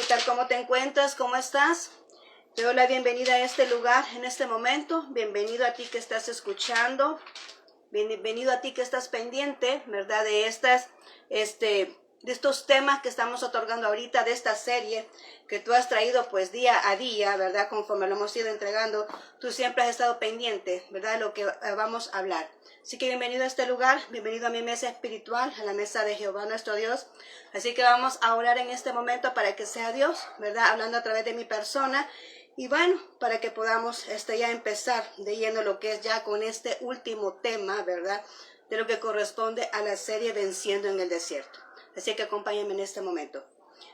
¿Qué tal? ¿Cómo te encuentras? ¿Cómo estás? Te doy la bienvenida a este lugar en este momento. Bienvenido a ti que estás escuchando. Bienvenido a ti que estás pendiente, ¿verdad? De estos temas que estamos otorgando ahorita, de esta serie que tú has traído pues día a día, ¿verdad? Conforme lo hemos ido entregando, tú siempre has estado pendiente, ¿verdad? De lo que vamos a hablar. Así que bienvenido a este lugar, bienvenido a mi mesa espiritual, a la mesa de Jehová nuestro Dios. Así que vamos a orar en este momento para que sea Dios, ¿verdad? Hablando a través de mi persona. Y bueno, para que podamos ya empezar de lleno lo que es ya con este último tema, ¿verdad? De lo que corresponde a la serie Venciendo en el Desierto. Así que acompáñenme en este momento.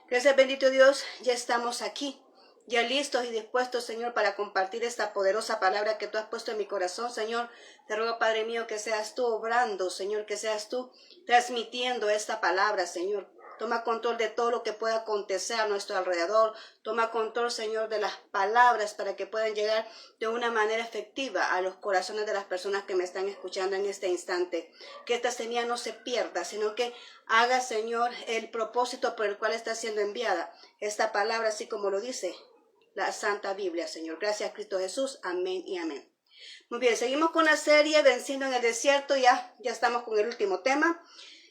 Gracias, bendito Dios, ya estamos aquí, ya listos y dispuestos, Señor, para compartir esta poderosa palabra que tú has puesto en mi corazón, Señor. Te ruego, Padre mío, que seas tú obrando, Señor, que seas tú transmitiendo esta palabra, Señor. Toma control de todo lo que pueda acontecer a nuestro alrededor. Toma control, Señor, de las palabras para que puedan llegar de una manera efectiva a los corazones de las personas que me están escuchando en este instante. Que esta semilla no se pierda, sino que haga, Señor, el propósito por el cual está siendo enviada esta palabra, así como lo dice la Santa Biblia, Señor. Gracias, Cristo Jesús. Amén y amén. Muy bien, seguimos con la serie Venciendo en el Desierto. Ya estamos con el último tema.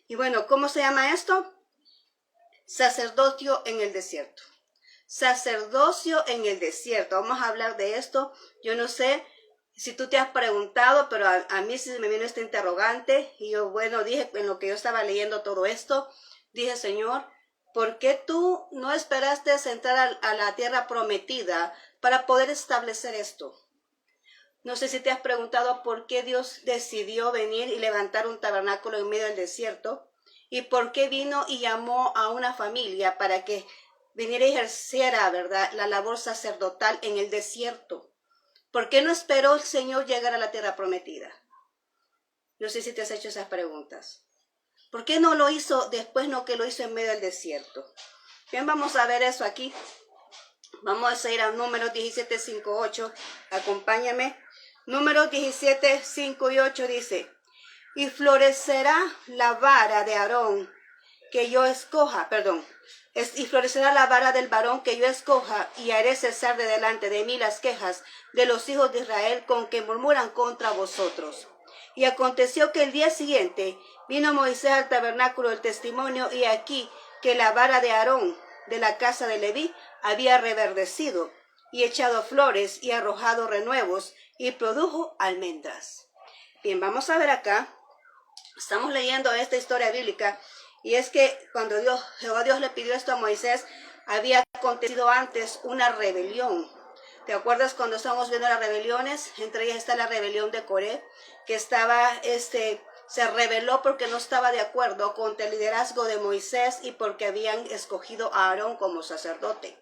Y bueno, ¿cómo se llama esto? Sacerdocio en el desierto. Sacerdocio en el desierto. Vamos a hablar de esto. Yo no sé si tú te has preguntado, pero a mí sí me vino este interrogante. Y yo, bueno, dije, en lo que yo estaba leyendo todo esto, dije, Señor, ¿por qué tú no esperaste entrar a la tierra prometida para poder establecer esto? No sé si te has preguntado por qué Dios decidió venir y levantar un tabernáculo en medio del desierto. ¿Y por qué vino y llamó a una familia para que viniera y ejerciera, ¿verdad?, la labor sacerdotal en el desierto? ¿Por qué no esperó el Señor llegar a la tierra prometida? No sé si te has hecho esas preguntas. ¿Por qué no lo hizo después, no que lo hizo en medio del desierto? Bien, vamos a ver eso aquí. Vamos a ir a Números 17, 5, 8. Acompáñame. Números 17, 5 y 8 dice: y florecerá la vara de Aarón que yo escoja, y florecerá la vara del varón que yo escoja, y haré cesar de delante de mí las quejas de los hijos de Israel con que murmuran contra vosotros. Y aconteció que el día siguiente vino Moisés al tabernáculo del testimonio, y aquí que la vara de Aarón de la casa de Leví había reverdecido, y echado flores, y arrojado renuevos, y produjo almendras. Bien, vamos a ver acá. Estamos leyendo esta historia bíblica, y es que cuando Jehová Dios le pidió esto a Moisés, había acontecido antes una rebelión. ¿Te acuerdas cuando estamos viendo las rebeliones? Entre ellas está la rebelión de Coré, que se rebeló porque no estaba de acuerdo con el liderazgo de Moisés y porque habían escogido a Aarón como sacerdote.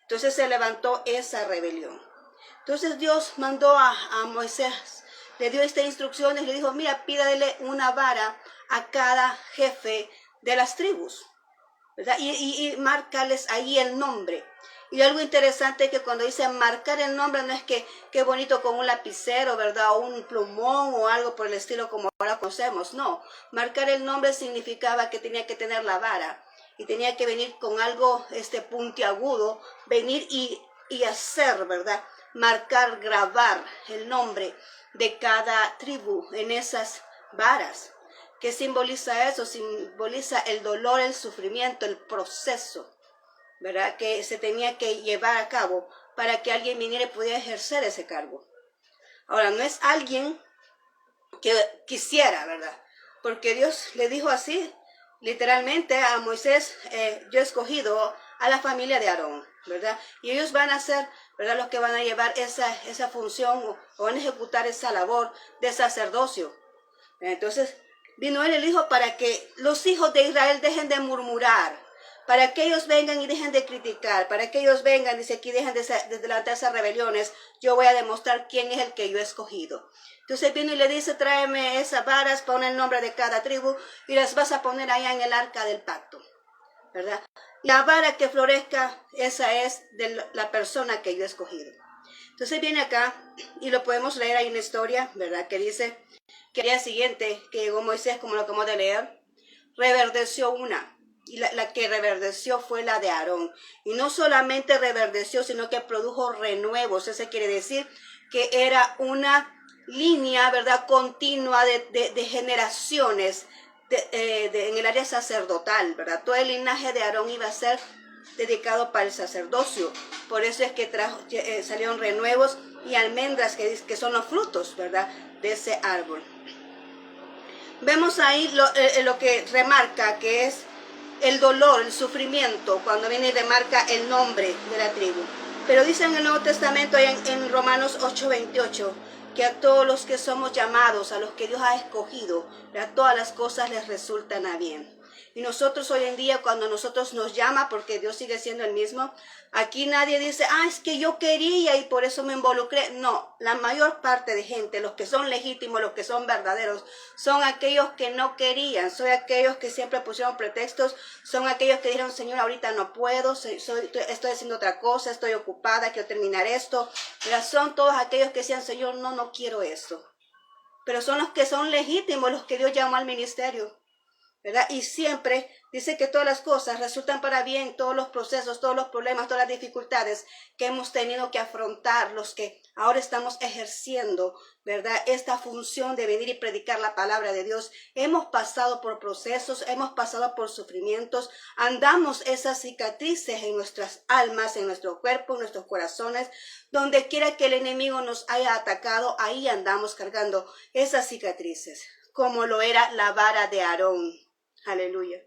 Entonces se levantó esa rebelión. Entonces Dios mandó a Moisés, le dio estas instrucciones, le dijo, mira, pídale una vara a cada jefe de las tribus, ¿verdad? Y márcales ahí el nombre. Y algo interesante es que cuando dice marcar el nombre, no es que qué bonito con un lapicero, ¿verdad? O un plumón o algo por el estilo como ahora conocemos. No, marcar el nombre significaba que tenía que tener la vara y tenía que venir con algo puntiagudo, venir y hacer, ¿verdad? Marcar, grabar el nombre de cada tribu en esas varas. ¿Qué simboliza eso? Simboliza el dolor, el sufrimiento, el proceso, ¿verdad?, que se tenía que llevar a cabo para que alguien viniera y pudiera ejercer ese cargo. Ahora, no es alguien que quisiera, ¿verdad? Porque Dios le dijo así, literalmente a Moisés, yo he escogido a la familia de Aarón, ¿verdad? Y ellos van a ser, ¿verdad?, los que van a llevar esa función o van a ejecutar esa labor de sacerdocio. Entonces, vino él y le dijo para que los hijos de Israel dejen de murmurar, para que ellos vengan y dejen de criticar, para que ellos vengan, dice aquí, dejen de levantar esas rebeliones. Yo voy a demostrar quién es el que yo he escogido. Entonces vino y le dice, tráeme esas varas, pon el nombre de cada tribu y las vas a poner allá en el arca del pacto, ¿verdad? La vara que florezca, esa es de la persona que yo he escogido. Entonces viene acá y lo podemos leer, hay una historia, ¿verdad?, que dice que al día siguiente que llegó Moisés, como lo acabamos de leer, reverdeció una y la que reverdeció fue la de Aarón. Y no solamente reverdeció, sino que produjo renuevos. Eso quiere decir que era una línea, ¿verdad?, continua de generaciones en el área sacerdotal, ¿verdad? Todo el linaje de Aarón iba a ser dedicado para el sacerdocio. Por eso es que salieron renuevos y almendras, que son los frutos, ¿verdad?, de ese árbol. Vemos ahí lo que remarca, que es el dolor, el sufrimiento, cuando viene y remarca el nombre de la tribu. Pero dice en el Nuevo Testamento, en Romanos 8:28, que a todos los que somos llamados, a los que Dios ha escogido, a todas las cosas les resultan a bien. Y nosotros hoy en día, cuando nosotros nos llama, porque Dios sigue siendo el mismo, aquí nadie dice, es que yo quería y por eso me involucré. No, la mayor parte de gente, los que son legítimos, los que son verdaderos, son aquellos que no querían, son aquellos que siempre pusieron pretextos, son aquellos que dijeron, Señor, ahorita no puedo, estoy haciendo otra cosa, estoy ocupada, quiero terminar esto. Pero son todos aquellos que decían, Señor, no quiero esto. Pero son los que son legítimos, los que Dios llamó al ministerio, ¿verdad? Y siempre dice que todas las cosas resultan para bien, todos los procesos, todos los problemas, todas las dificultades que hemos tenido que afrontar, los que ahora estamos ejerciendo, ¿verdad?, esta función de venir y predicar la palabra de Dios. Hemos pasado por procesos, hemos pasado por sufrimientos, andamos esas cicatrices en nuestras almas, en nuestro cuerpo, en nuestros corazones. Donde quiera que el enemigo nos haya atacado, ahí andamos cargando esas cicatrices, como lo era la vara de Aarón. Aleluya.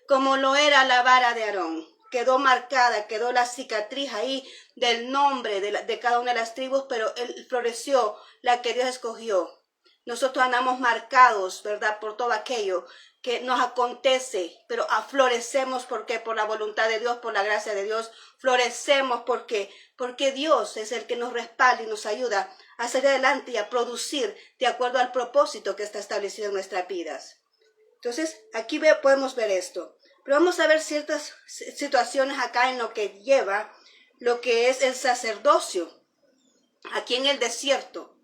Como lo era la vara de Aarón. Quedó marcada, quedó la cicatriz ahí del nombre de cada una de las tribus, pero él floreció la que Dios escogió. Nosotros andamos marcados, ¿verdad?, por todo aquello que nos acontece, pero florecemos porque por la voluntad de Dios, por la gracia de Dios, florecemos porque Dios es el que nos respalda y nos ayuda a salir adelante y a producir de acuerdo al propósito que está establecido en nuestras vidas. Entonces, aquí podemos ver esto. Pero vamos a ver ciertas situaciones acá en lo que lleva lo que es el sacerdocio, aquí en el desierto.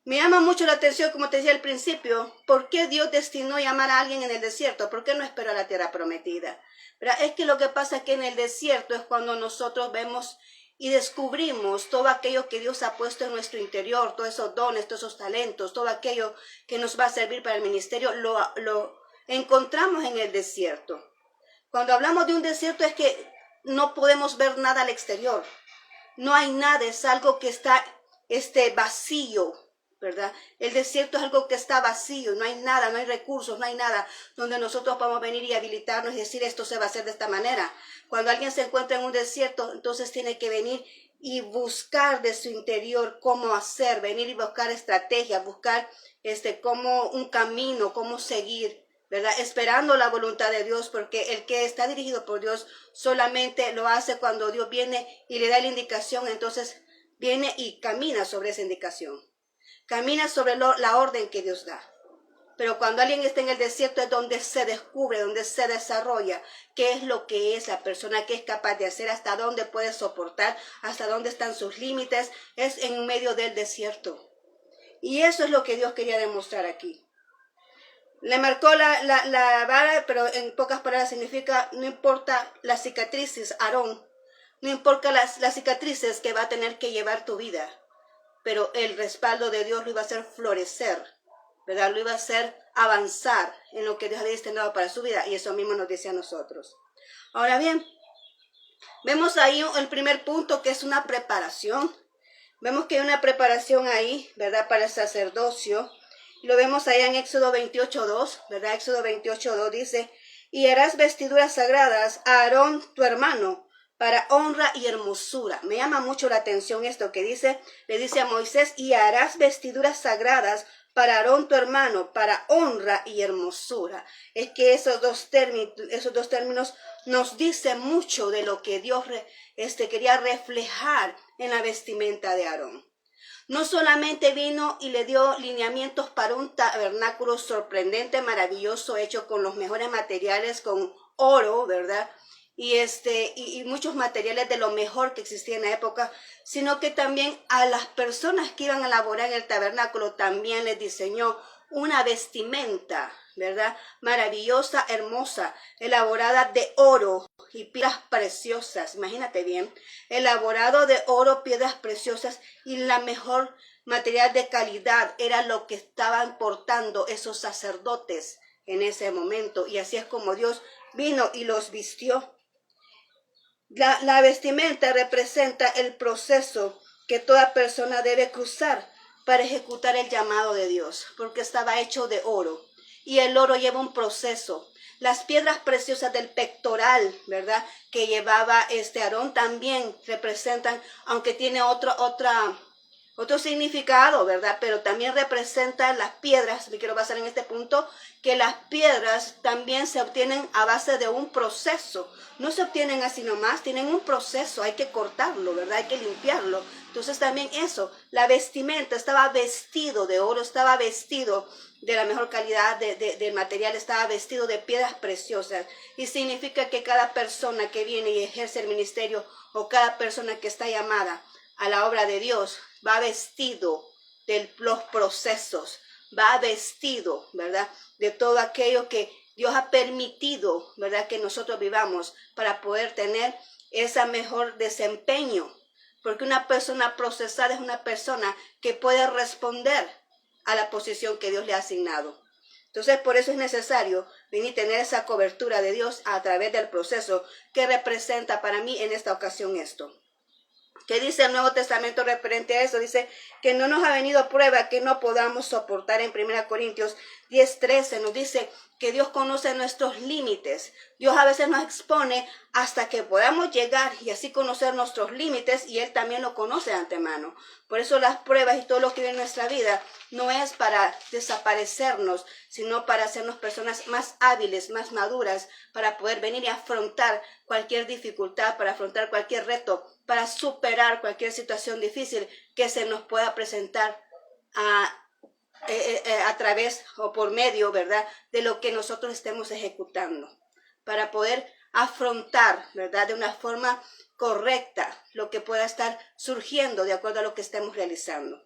Me llama mucho la atención, como te decía al principio, ¿por qué Dios destinó llamar a alguien en el desierto? ¿Por qué no esperó a la tierra prometida? Pero es que lo que pasa es que en el desierto es cuando nosotros vemos y descubrimos todo aquello que Dios ha puesto en nuestro interior, todos esos dones, todos esos talentos, todo aquello que nos va a servir para el ministerio, lo encontramos en el desierto. Cuando hablamos de un desierto es que no podemos ver nada al exterior. No hay nada, es algo que está vacío, ¿verdad? El desierto es algo que está vacío, no hay nada, no hay recursos, no hay nada donde nosotros podamos venir y habilitarnos y decir esto se va a hacer de esta manera. Cuando alguien se encuentra en un desierto, entonces tiene que venir y buscar de su interior cómo hacer, venir y buscar estrategias, buscar como un camino, cómo seguir, ¿verdad? Esperando la voluntad de Dios, porque el que está dirigido por Dios solamente lo hace cuando Dios viene y le da la indicación, entonces viene y camina sobre esa indicación. Camina sobre la orden que Dios da. Pero cuando alguien está en el desierto es donde se descubre, donde se desarrolla qué es lo que es la persona, qué es capaz de hacer, hasta dónde puede soportar, hasta dónde están sus límites. Es en medio del desierto. Y eso es lo que Dios quería demostrar aquí. Le marcó la vara, pero en pocas palabras significa, no importa las cicatrices, Aarón, no importa las cicatrices que va a tener que llevar tu vida, pero el respaldo de Dios lo iba a hacer florecer, ¿verdad? Lo iba a hacer avanzar en lo que Dios había destinado para su vida, y eso mismo nos dice a nosotros. Ahora bien, vemos ahí el primer punto, que es una preparación. Vemos que hay una preparación ahí, ¿verdad?, para el sacerdocio. Lo vemos ahí en Éxodo 28:2, ¿verdad? Éxodo 28:2 dice, y harás vestiduras sagradas a Aarón tu hermano, para honra y hermosura. Me llama mucho la atención esto que dice, le dice a Moisés, y harás vestiduras sagradas para Aarón tu hermano, para honra y hermosura. Es que esos dos términos nos dicen mucho de lo que Dios quería reflejar en la vestimenta de Aarón. No solamente vino y le dio lineamientos para un tabernáculo sorprendente, maravilloso, hecho con los mejores materiales, con oro, ¿verdad? Y muchos materiales de lo mejor que existía en la época, sino que también a las personas que iban a laborar en el tabernáculo también les diseñó una vestimenta, ¿verdad? Maravillosa, hermosa, elaborada de oro y piedras preciosas. Imagínate bien, elaborado de oro, piedras preciosas y la mejor material de calidad era lo que estaban portando esos sacerdotes en ese momento. Y así es como Dios vino y los vistió. La vestimenta representa el proceso que toda persona debe cruzar para ejecutar el llamado de Dios, porque estaba hecho de oro. Y el oro lleva un proceso. Las piedras preciosas del pectoral, ¿verdad?, que llevaba Aarón también representan, aunque tiene otro significado, ¿verdad? Pero también representan las piedras, me quiero basar en este punto, que las piedras también se obtienen a base de un proceso. No se obtienen así nomás, tienen un proceso, hay que cortarlo, ¿verdad? Hay que limpiarlo. Entonces también eso, la vestimenta, estaba vestido de oro, estaba vestido de la mejor calidad de material, estaba vestido de piedras preciosas. Y significa que cada persona que viene y ejerce el ministerio o cada persona que está llamada a la obra de Dios va vestido de los procesos, va vestido, ¿verdad?, de todo aquello que Dios ha permitido, ¿verdad?, que nosotros vivamos para poder tener ese mejor desempeño. Porque una persona procesada es una persona que puede responder a la posición que Dios le ha asignado. Entonces, por eso es necesario venir y tener esa cobertura de Dios a través del proceso que representa para mí en esta ocasión esto. ¿Qué dice el Nuevo Testamento referente a eso? Dice que no nos ha venido prueba que no podamos soportar. En 1 Corintios 10:13 nos dice que Dios conoce nuestros límites. Dios a veces nos expone hasta que podamos llegar y así conocer nuestros límites, y Él también lo conoce de antemano. Por eso las pruebas y todo lo que viene en nuestra vida no es para desaparecernos, sino para hacernos personas más hábiles, más maduras, para poder venir y afrontar cualquier dificultad, para afrontar cualquier reto, para superar cualquier situación difícil que se nos pueda presentar a través o por medio, ¿verdad?, de lo que nosotros estemos ejecutando, para poder afrontar, ¿verdad?, de una forma correcta lo que pueda estar surgiendo de acuerdo a lo que estemos realizando.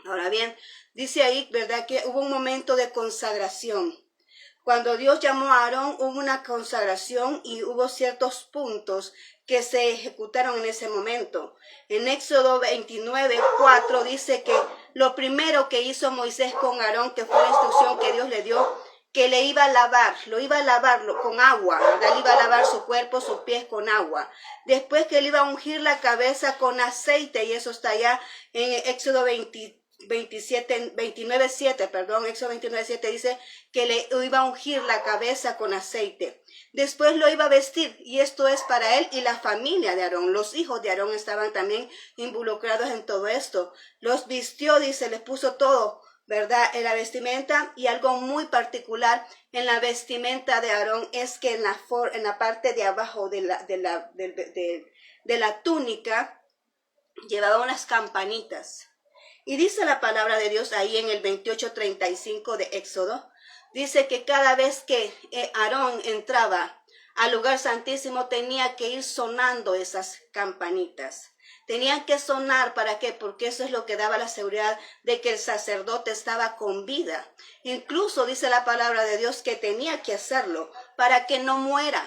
Ahora bien, dice ahí, ¿verdad?, que hubo un momento de consagración. Cuando Dios llamó a Aarón, hubo una consagración y hubo ciertos puntos que se ejecutaron en ese momento. En Éxodo 29:4 dice que lo primero que hizo Moisés con Aarón, que fue la instrucción que Dios le dio, que le iba a lavar, lo iba a lavar con agua, ¿verdad? Le iba a lavar su cuerpo, sus pies con agua. Después que le iba a ungir la cabeza con aceite, y eso está allá en Éxodo 29:7, Éxodo 29:7 dice que le iba a ungir la cabeza con aceite. Después lo iba a vestir, y esto es para él y la familia de Aarón. Los hijos de Aarón estaban también involucrados en todo esto. Los vistió, dice, les puso todo, ¿verdad?, en la vestimenta. Y algo muy particular en la vestimenta de Aarón es que en la parte de abajo de la túnica llevaba unas campanitas. Y dice la palabra de Dios ahí en el 28:35 de Éxodo, dice que cada vez que Aarón entraba al lugar santísimo tenía que ir sonando esas campanitas. Tenían que sonar, ¿para qué? Porque eso es lo que daba la seguridad de que el sacerdote estaba con vida. Incluso dice la palabra de Dios que tenía que hacerlo para que no muera.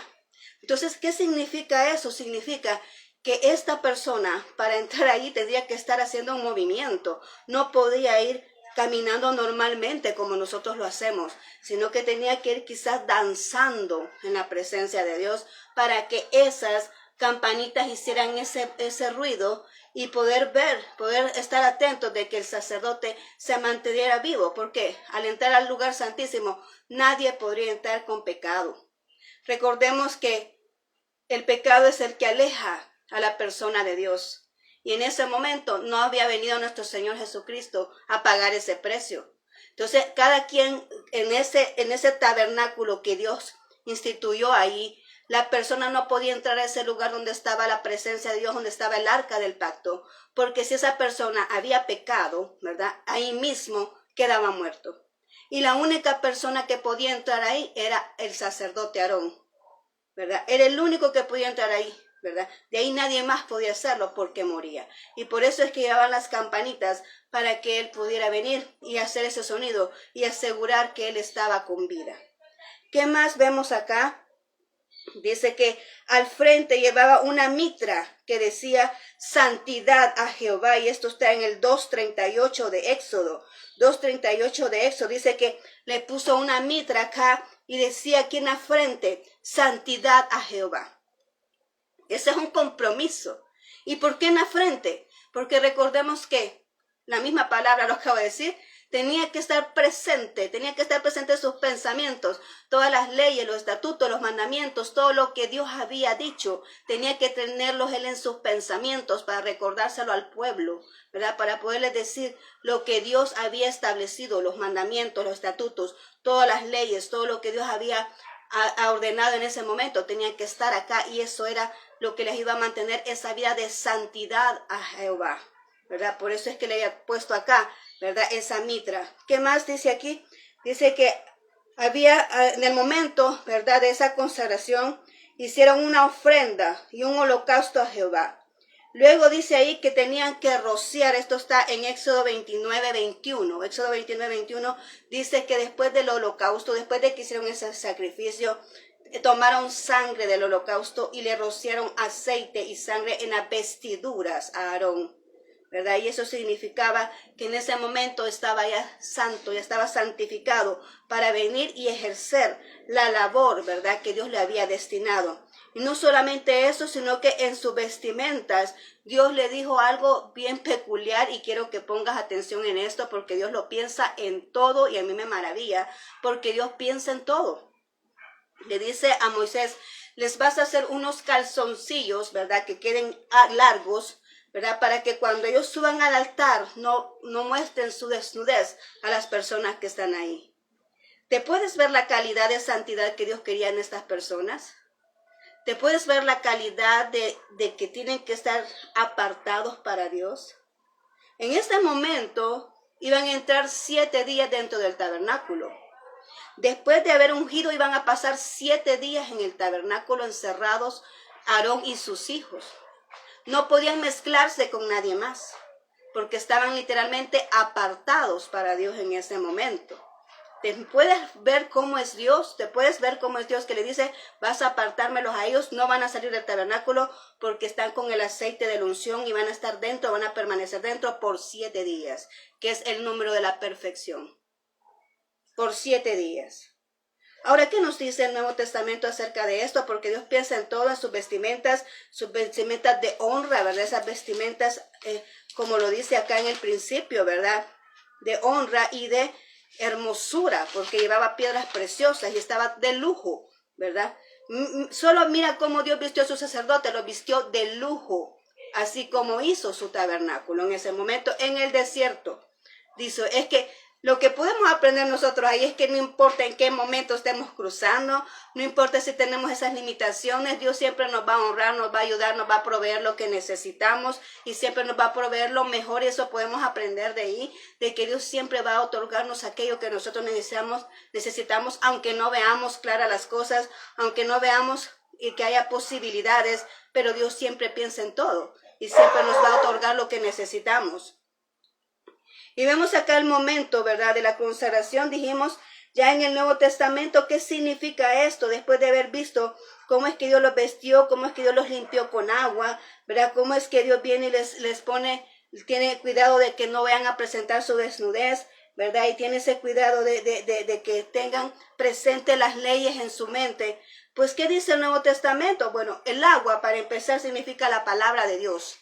Entonces, ¿qué significa eso? Significa que esta persona, para entrar ahí, tendría que estar haciendo un movimiento. No podía ir caminando normalmente como nosotros lo hacemos, sino que tenía que ir quizás danzando en la presencia de Dios para que esas campanitas hicieran ese ruido y poder estar atentos de que el sacerdote se mantuviera vivo, porque al entrar al lugar santísimo nadie podría entrar con pecado. Recordemos que el pecado es el que aleja a la persona de Dios. Y en ese momento no había venido nuestro Señor Jesucristo a pagar ese precio. Entonces, cada quien en ese tabernáculo que Dios instituyó ahí, la persona no podía entrar a ese lugar donde estaba la presencia de Dios, donde estaba el arca del pacto, porque si esa persona había pecado, ¿verdad?, ahí mismo quedaba muerto. Y la única persona que podía entrar ahí era el sacerdote Aarón, ¿verdad? Era el único que podía entrar ahí. ¿verdad? De ahí nadie más podía hacerlo porque moría. Y por eso es que llevaban las campanitas para que él pudiera venir y hacer ese sonido y asegurar que él estaba con vida. ¿Qué más vemos acá? Dice que al frente llevaba una mitra que decía santidad a Jehová, y esto está en el 2:38 de Éxodo. 2:38 de Éxodo dice que le puso una mitra acá y decía aquí en la frente santidad a Jehová. Ese es un compromiso. ¿Y por qué en la frente? Porque recordemos que la misma palabra lo acabo de decir, tenía que estar presente en sus pensamientos, todas las leyes, los estatutos, los mandamientos, todo lo que Dios había dicho, tenía que tenerlos él en sus pensamientos para recordárselo al pueblo, ¿verdad? Para poderles decir lo que Dios había establecido, los mandamientos, los estatutos, todas las leyes, todo lo que Dios había ordenado en ese momento, tenía que estar acá, y eso era lo que les iba a mantener esa vida de santidad a Jehová, ¿verdad? Por eso es que le había puesto acá, ¿verdad? Esa mitra. ¿Qué más dice aquí? Dice que había, en el momento, ¿verdad?, de esa consagración, hicieron una ofrenda y un holocausto a Jehová. Luego dice ahí que tenían que rociar, esto está en Éxodo 29:21. Éxodo 29:21 dice que después del holocausto, después de que hicieron ese sacrificio, tomaron sangre del holocausto y le rociaron aceite y sangre en las vestiduras a Aarón, ¿verdad? Y eso significaba que en ese momento estaba ya santo, ya estaba santificado para venir y ejercer la labor, ¿verdad?, que Dios le había destinado. Y no solamente eso, sino que en sus vestimentas Dios le dijo algo bien peculiar, y quiero que pongas atención en esto porque Dios lo piensa en todo, y a mí me maravilla porque Dios piensa en todo. Le dice a Moisés, les vas a hacer unos calzoncillos, ¿verdad?, que queden largos, ¿verdad?, para que cuando ellos suban al altar no muestren su desnudez a las personas que están ahí. ¿Te puedes ver la calidad de santidad que Dios quería en estas personas? ¿Te puedes ver la calidad de que tienen que estar apartados para Dios? En este momento iban a entrar 7 días dentro del tabernáculo. Después de haber ungido, iban a pasar 7 días en el tabernáculo encerrados Aarón y sus hijos. No podían mezclarse con nadie más, porque estaban literalmente apartados para Dios en ese momento. ¿Te puedes ver cómo es Dios? ¿Te puedes ver cómo es Dios que le dice, vas a apartármelos a ellos? No van a salir del tabernáculo porque están con el aceite de la unción y van a estar dentro, van a permanecer dentro por 7 días, que es el número de la perfección. Por 7 días. Ahora, ¿qué nos dice el Nuevo Testamento acerca de esto? Porque Dios piensa en todas sus vestimentas de honra, ¿verdad? Esas vestimentas, como lo dice acá en el principio, ¿verdad?, de honra y de hermosura, porque llevaba piedras preciosas y estaba de lujo, ¿verdad? Solo mira cómo Dios vistió a su sacerdote, lo vistió de lujo, así como hizo su tabernáculo en ese momento en el desierto. Dice, es que lo que podemos aprender nosotros ahí es que no importa en qué momento estemos cruzando, no importa si tenemos esas limitaciones, Dios siempre nos va a honrar, nos va a ayudar, nos va a proveer lo que necesitamos y siempre nos va a proveer lo mejor, y eso podemos aprender de ahí, de que Dios siempre va a otorgarnos aquello que nosotros necesitamos, aunque no veamos claras las cosas, aunque no veamos y que haya posibilidades, pero Dios siempre piensa en todo y siempre nos va a otorgar lo que necesitamos. Y vemos acá el momento, ¿verdad?, de la consagración. Dijimos ya en el Nuevo Testamento qué significa esto, después de haber visto cómo es que Dios los vestió, cómo es que Dios los limpió con agua, ¿verdad?, cómo es que Dios viene y les pone, tiene cuidado de que no vayan a presentar su desnudez, ¿verdad?, y tiene ese cuidado de que tengan presente las leyes en su mente. Pues, ¿qué dice el Nuevo Testamento? Bueno, el agua, para empezar, significa la palabra de Dios,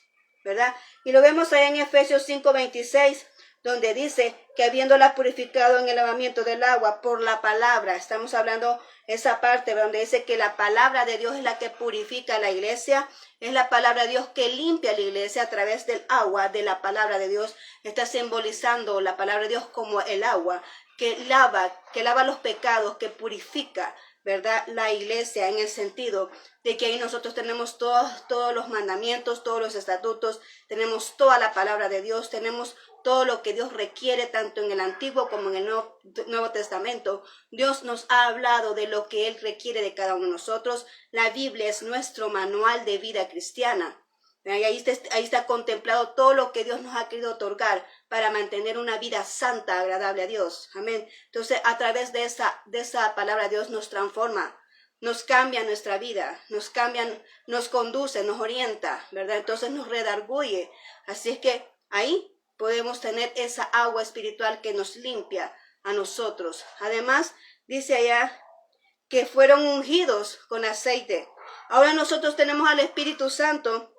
¿verdad? Y lo vemos ahí en Efesios 5:26, donde dice que habiéndola purificado en el lavamiento del agua por la palabra, estamos hablando esa parte donde dice que la palabra de Dios es la que purifica a la iglesia, es la palabra de Dios que limpia a la iglesia a través del agua de la palabra de Dios. Está simbolizando la palabra de Dios como el agua que lava los pecados, que purifica, ¿verdad?, la iglesia, en el sentido de que ahí nosotros tenemos todos los mandamientos, todos los estatutos, tenemos toda la palabra de Dios, tenemos todo lo que Dios requiere, tanto en el Antiguo como en el Nuevo Testamento. Dios nos ha hablado de lo que Él requiere de cada uno de nosotros. La Biblia es nuestro manual de vida cristiana. Y ahí está contemplado todo lo que Dios nos ha querido otorgar para mantener una vida santa, agradable a Dios. Amén. Entonces, a través de esa palabra, Dios nos transforma, nos cambia nuestra vida, nos conduce, nos orienta, ¿verdad? Entonces nos redarguye. Así es que ahí podemos tener esa agua espiritual que nos limpia a nosotros. Además, dice allá que fueron ungidos con aceite. Ahora nosotros tenemos al Espíritu Santo.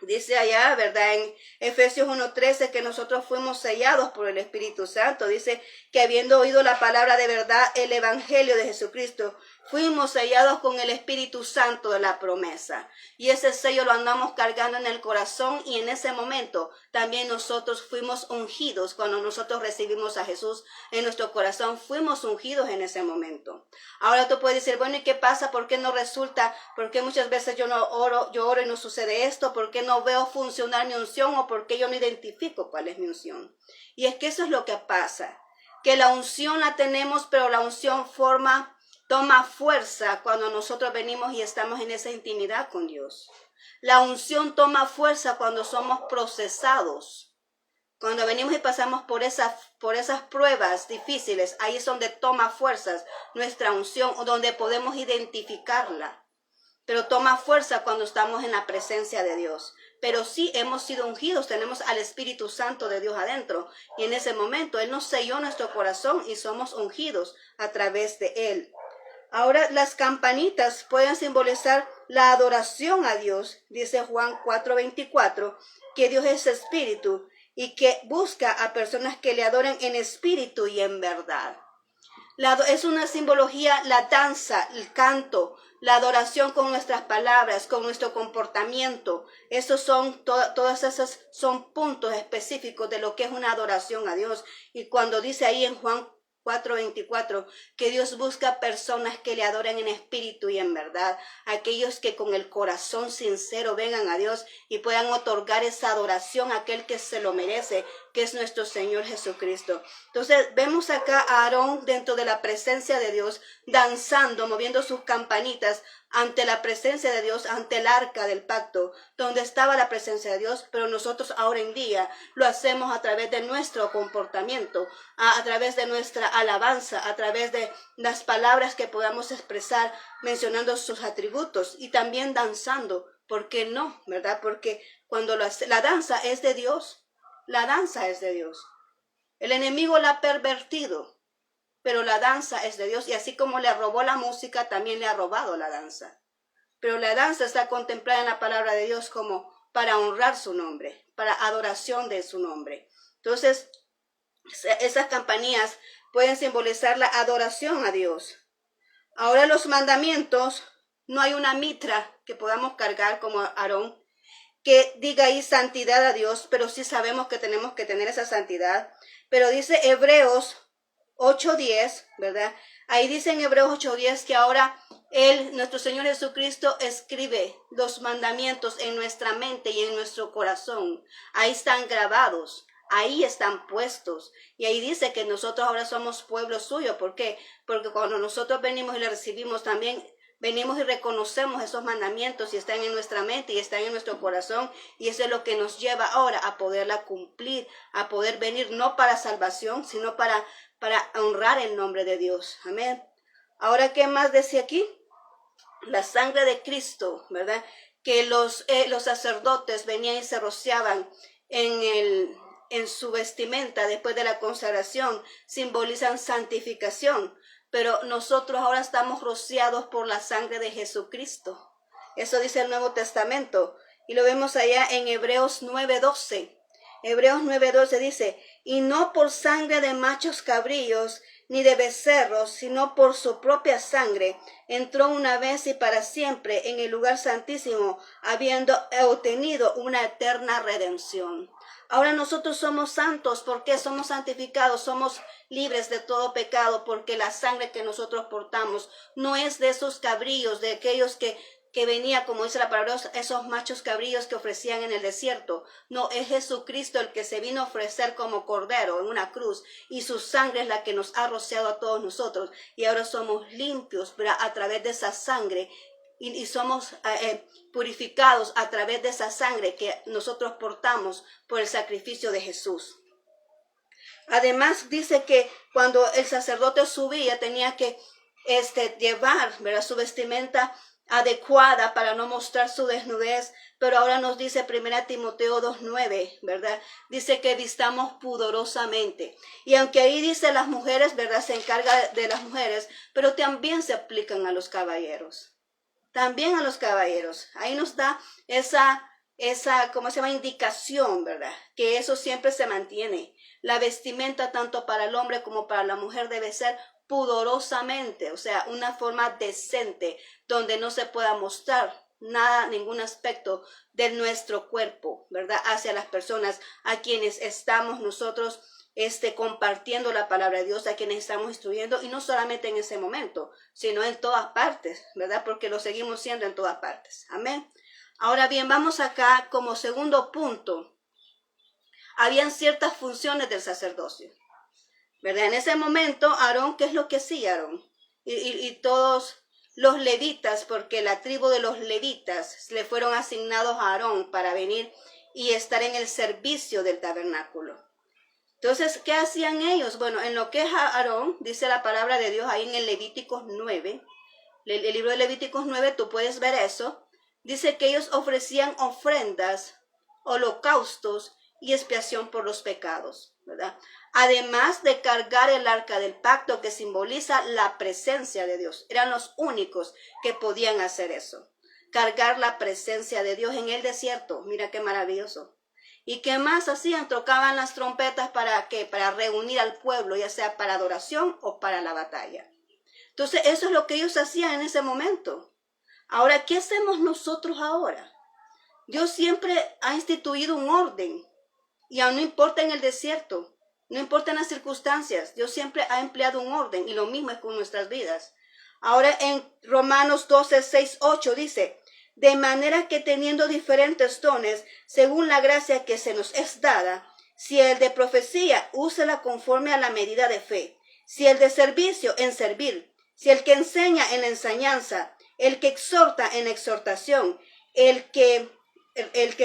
Dice allá, ¿verdad? En Efesios 1:13 que nosotros fuimos sellados por el Espíritu Santo. Dice que habiendo oído la palabra de verdad, el Evangelio de Jesucristo, fuimos sellados con el Espíritu Santo de la promesa. Y ese sello lo andamos cargando en el corazón, y en ese momento también nosotros fuimos ungidos. Cuando nosotros recibimos a Jesús en nuestro corazón, fuimos ungidos en ese momento. Ahora tú puedes decir, bueno, ¿y qué pasa? ¿Por qué no resulta? ¿Por qué muchas veces yo oro y no sucede esto? ¿Por qué no veo funcionar mi unción? ¿O por qué yo no identifico cuál es mi unción? Y es que eso es lo que pasa, que la unción la tenemos, pero la unción toma fuerza cuando nosotros venimos y estamos en esa intimidad con Dios. La unción toma fuerza cuando somos procesados. Cuando venimos y pasamos por esas pruebas difíciles, ahí es donde toma fuerzas nuestra unción, o donde podemos identificarla. Pero toma fuerza cuando estamos en la presencia de Dios. Pero sí hemos sido ungidos, tenemos al Espíritu Santo de Dios adentro. Y en ese momento Él nos selló nuestro corazón y somos ungidos a través de Él. Ahora, las campanitas pueden simbolizar la adoración a Dios. Dice Juan 4:24, que Dios es espíritu y que busca a personas que le adoren en espíritu y en verdad. Es una simbología, la danza, el canto, la adoración con nuestras palabras, con nuestro comportamiento. Todas esas son puntos específicos de lo que es una adoración a Dios. Y cuando dice ahí en Juan 4:24, que Dios busca personas que le adoren en espíritu y en verdad, aquellos que con el corazón sincero vengan a Dios y puedan otorgar esa adoración a aquel que se lo merece, que es nuestro Señor Jesucristo. Entonces vemos acá a Aarón dentro de la presencia de Dios, danzando, moviendo sus campanitas ante la presencia de Dios, ante el arca del pacto, donde estaba la presencia de Dios. Pero nosotros ahora en día lo hacemos a través de nuestro comportamiento, a través de nuestra alabanza, a través de las palabras que podamos expresar mencionando sus atributos, y también danzando. ¿Por qué no? ¿Verdad? Porque cuando la danza es de Dios, la danza es de Dios. El enemigo la ha pervertido, pero la danza es de Dios, y así como le robó la música, también le ha robado la danza. Pero la danza está contemplada en la palabra de Dios como para honrar su nombre, para adoración de su nombre. Entonces, esas campanillas pueden simbolizar la adoración a Dios. Ahora, los mandamientos, no hay una mitra que podamos cargar como Aarón, que diga ahí santidad a Dios, pero sí sabemos que tenemos que tener esa santidad. Pero dice Hebreos 8:10, ¿verdad? Ahí dice en Hebreos 8:10 que ahora nuestro Señor Jesucristo, escribe los mandamientos en nuestra mente y en nuestro corazón. Ahí están grabados, ahí están puestos. Y ahí dice que nosotros ahora somos pueblo suyo. ¿Por qué? Porque cuando nosotros venimos y le recibimos, también venimos y reconocemos esos mandamientos, y están en nuestra mente y están en nuestro corazón, y eso es lo que nos lleva ahora a poderla cumplir, a poder venir no para salvación, sino para honrar el nombre de Dios. Amén. Ahora, ¿qué más decía aquí? La sangre de Cristo, ¿verdad? Que los sacerdotes venían y se rociaban en su vestimenta después de la consagración, simbolizan santificación. Pero nosotros ahora estamos rociados por la sangre de Jesucristo. Eso dice el Nuevo Testamento. Y lo vemos allá en Hebreos 9:12. Hebreos 9:12 dice, y no por sangre de machos cabríos, ni de becerros, sino por su propia sangre, entró una vez y para siempre en el lugar santísimo, habiendo obtenido una eterna redención. Ahora nosotros somos santos. ¿Por qué somos santificados? Somos libres de todo pecado, porque la sangre que nosotros portamos no es de esos cabríos, de aquellos que que venía, como dice la palabra, esos machos cabríos que ofrecían en el desierto. No, es Jesucristo el que se vino a ofrecer como cordero en una cruz, y su sangre es la que nos ha rociado a todos nosotros, y ahora somos limpios, ¿verdad?, a través de esa sangre, y somos purificados a través de esa sangre que nosotros portamos por el sacrificio de Jesús. Además dice que cuando el sacerdote subía tenía que llevar, ¿verdad?, su vestimenta adecuada para no mostrar su desnudez, pero ahora nos dice 1 Timoteo 2:9, ¿verdad? Dice que vistamos pudorosamente. Y aunque ahí dice las mujeres, ¿verdad?, se encarga de las mujeres, pero también se aplican a los caballeros. También a los caballeros. Ahí nos da esa, ¿cómo se llama?, indicación, ¿verdad?, que eso siempre se mantiene. La vestimenta tanto para el hombre como para la mujer debe ser pudorosamente, o sea, una forma decente, donde no se pueda mostrar nada, ningún aspecto de nuestro cuerpo, ¿verdad?, hacia las personas a quienes estamos nosotros compartiendo la palabra de Dios, a quienes estamos instruyendo, y no solamente en ese momento, sino en todas partes, ¿verdad?, porque lo seguimos siendo en todas partes. Amén. Ahora bien, vamos acá como segundo punto. Habían ciertas funciones del sacerdocio, ¿verdad? En ese momento, Aarón, ¿qué es lo que hacía Aarón? Y todos los levitas, porque la tribu de los levitas le fueron asignados a Aarón para venir y estar en el servicio del tabernáculo. Entonces, ¿qué hacían ellos? Bueno, en lo que es Aarón, dice la palabra de Dios ahí en el Levíticos 9, el libro de Levíticos 9, tú puedes ver eso. Dice que ellos ofrecían ofrendas, holocaustos y expiación por los pecados, ¿verdad? Además de cargar el arca del pacto, que simboliza la presencia de Dios. Eran los únicos que podían hacer eso. Cargar la presencia de Dios en el desierto. Mira qué maravilloso. ¿Y qué más hacían? Tocaban las trompetas ¿para qué? Para reunir al pueblo, ya sea para adoración o para la batalla. Entonces, eso es lo que ellos hacían en ese momento. Ahora, ¿qué hacemos nosotros ahora? Dios siempre ha instituido un orden, y aún no importa en el desierto, no importa en las circunstancias, Dios siempre ha empleado un orden, y lo mismo es con nuestras vidas. Ahora en Romanos 12, 6, 8 dice: de manera que teniendo diferentes dones, según la gracia que se nos es dada, si el de profecía, úsela conforme a la medida de fe, si el de servicio, en servir, si el que enseña, en la enseñanza, el que exhorta, en exhortación, el que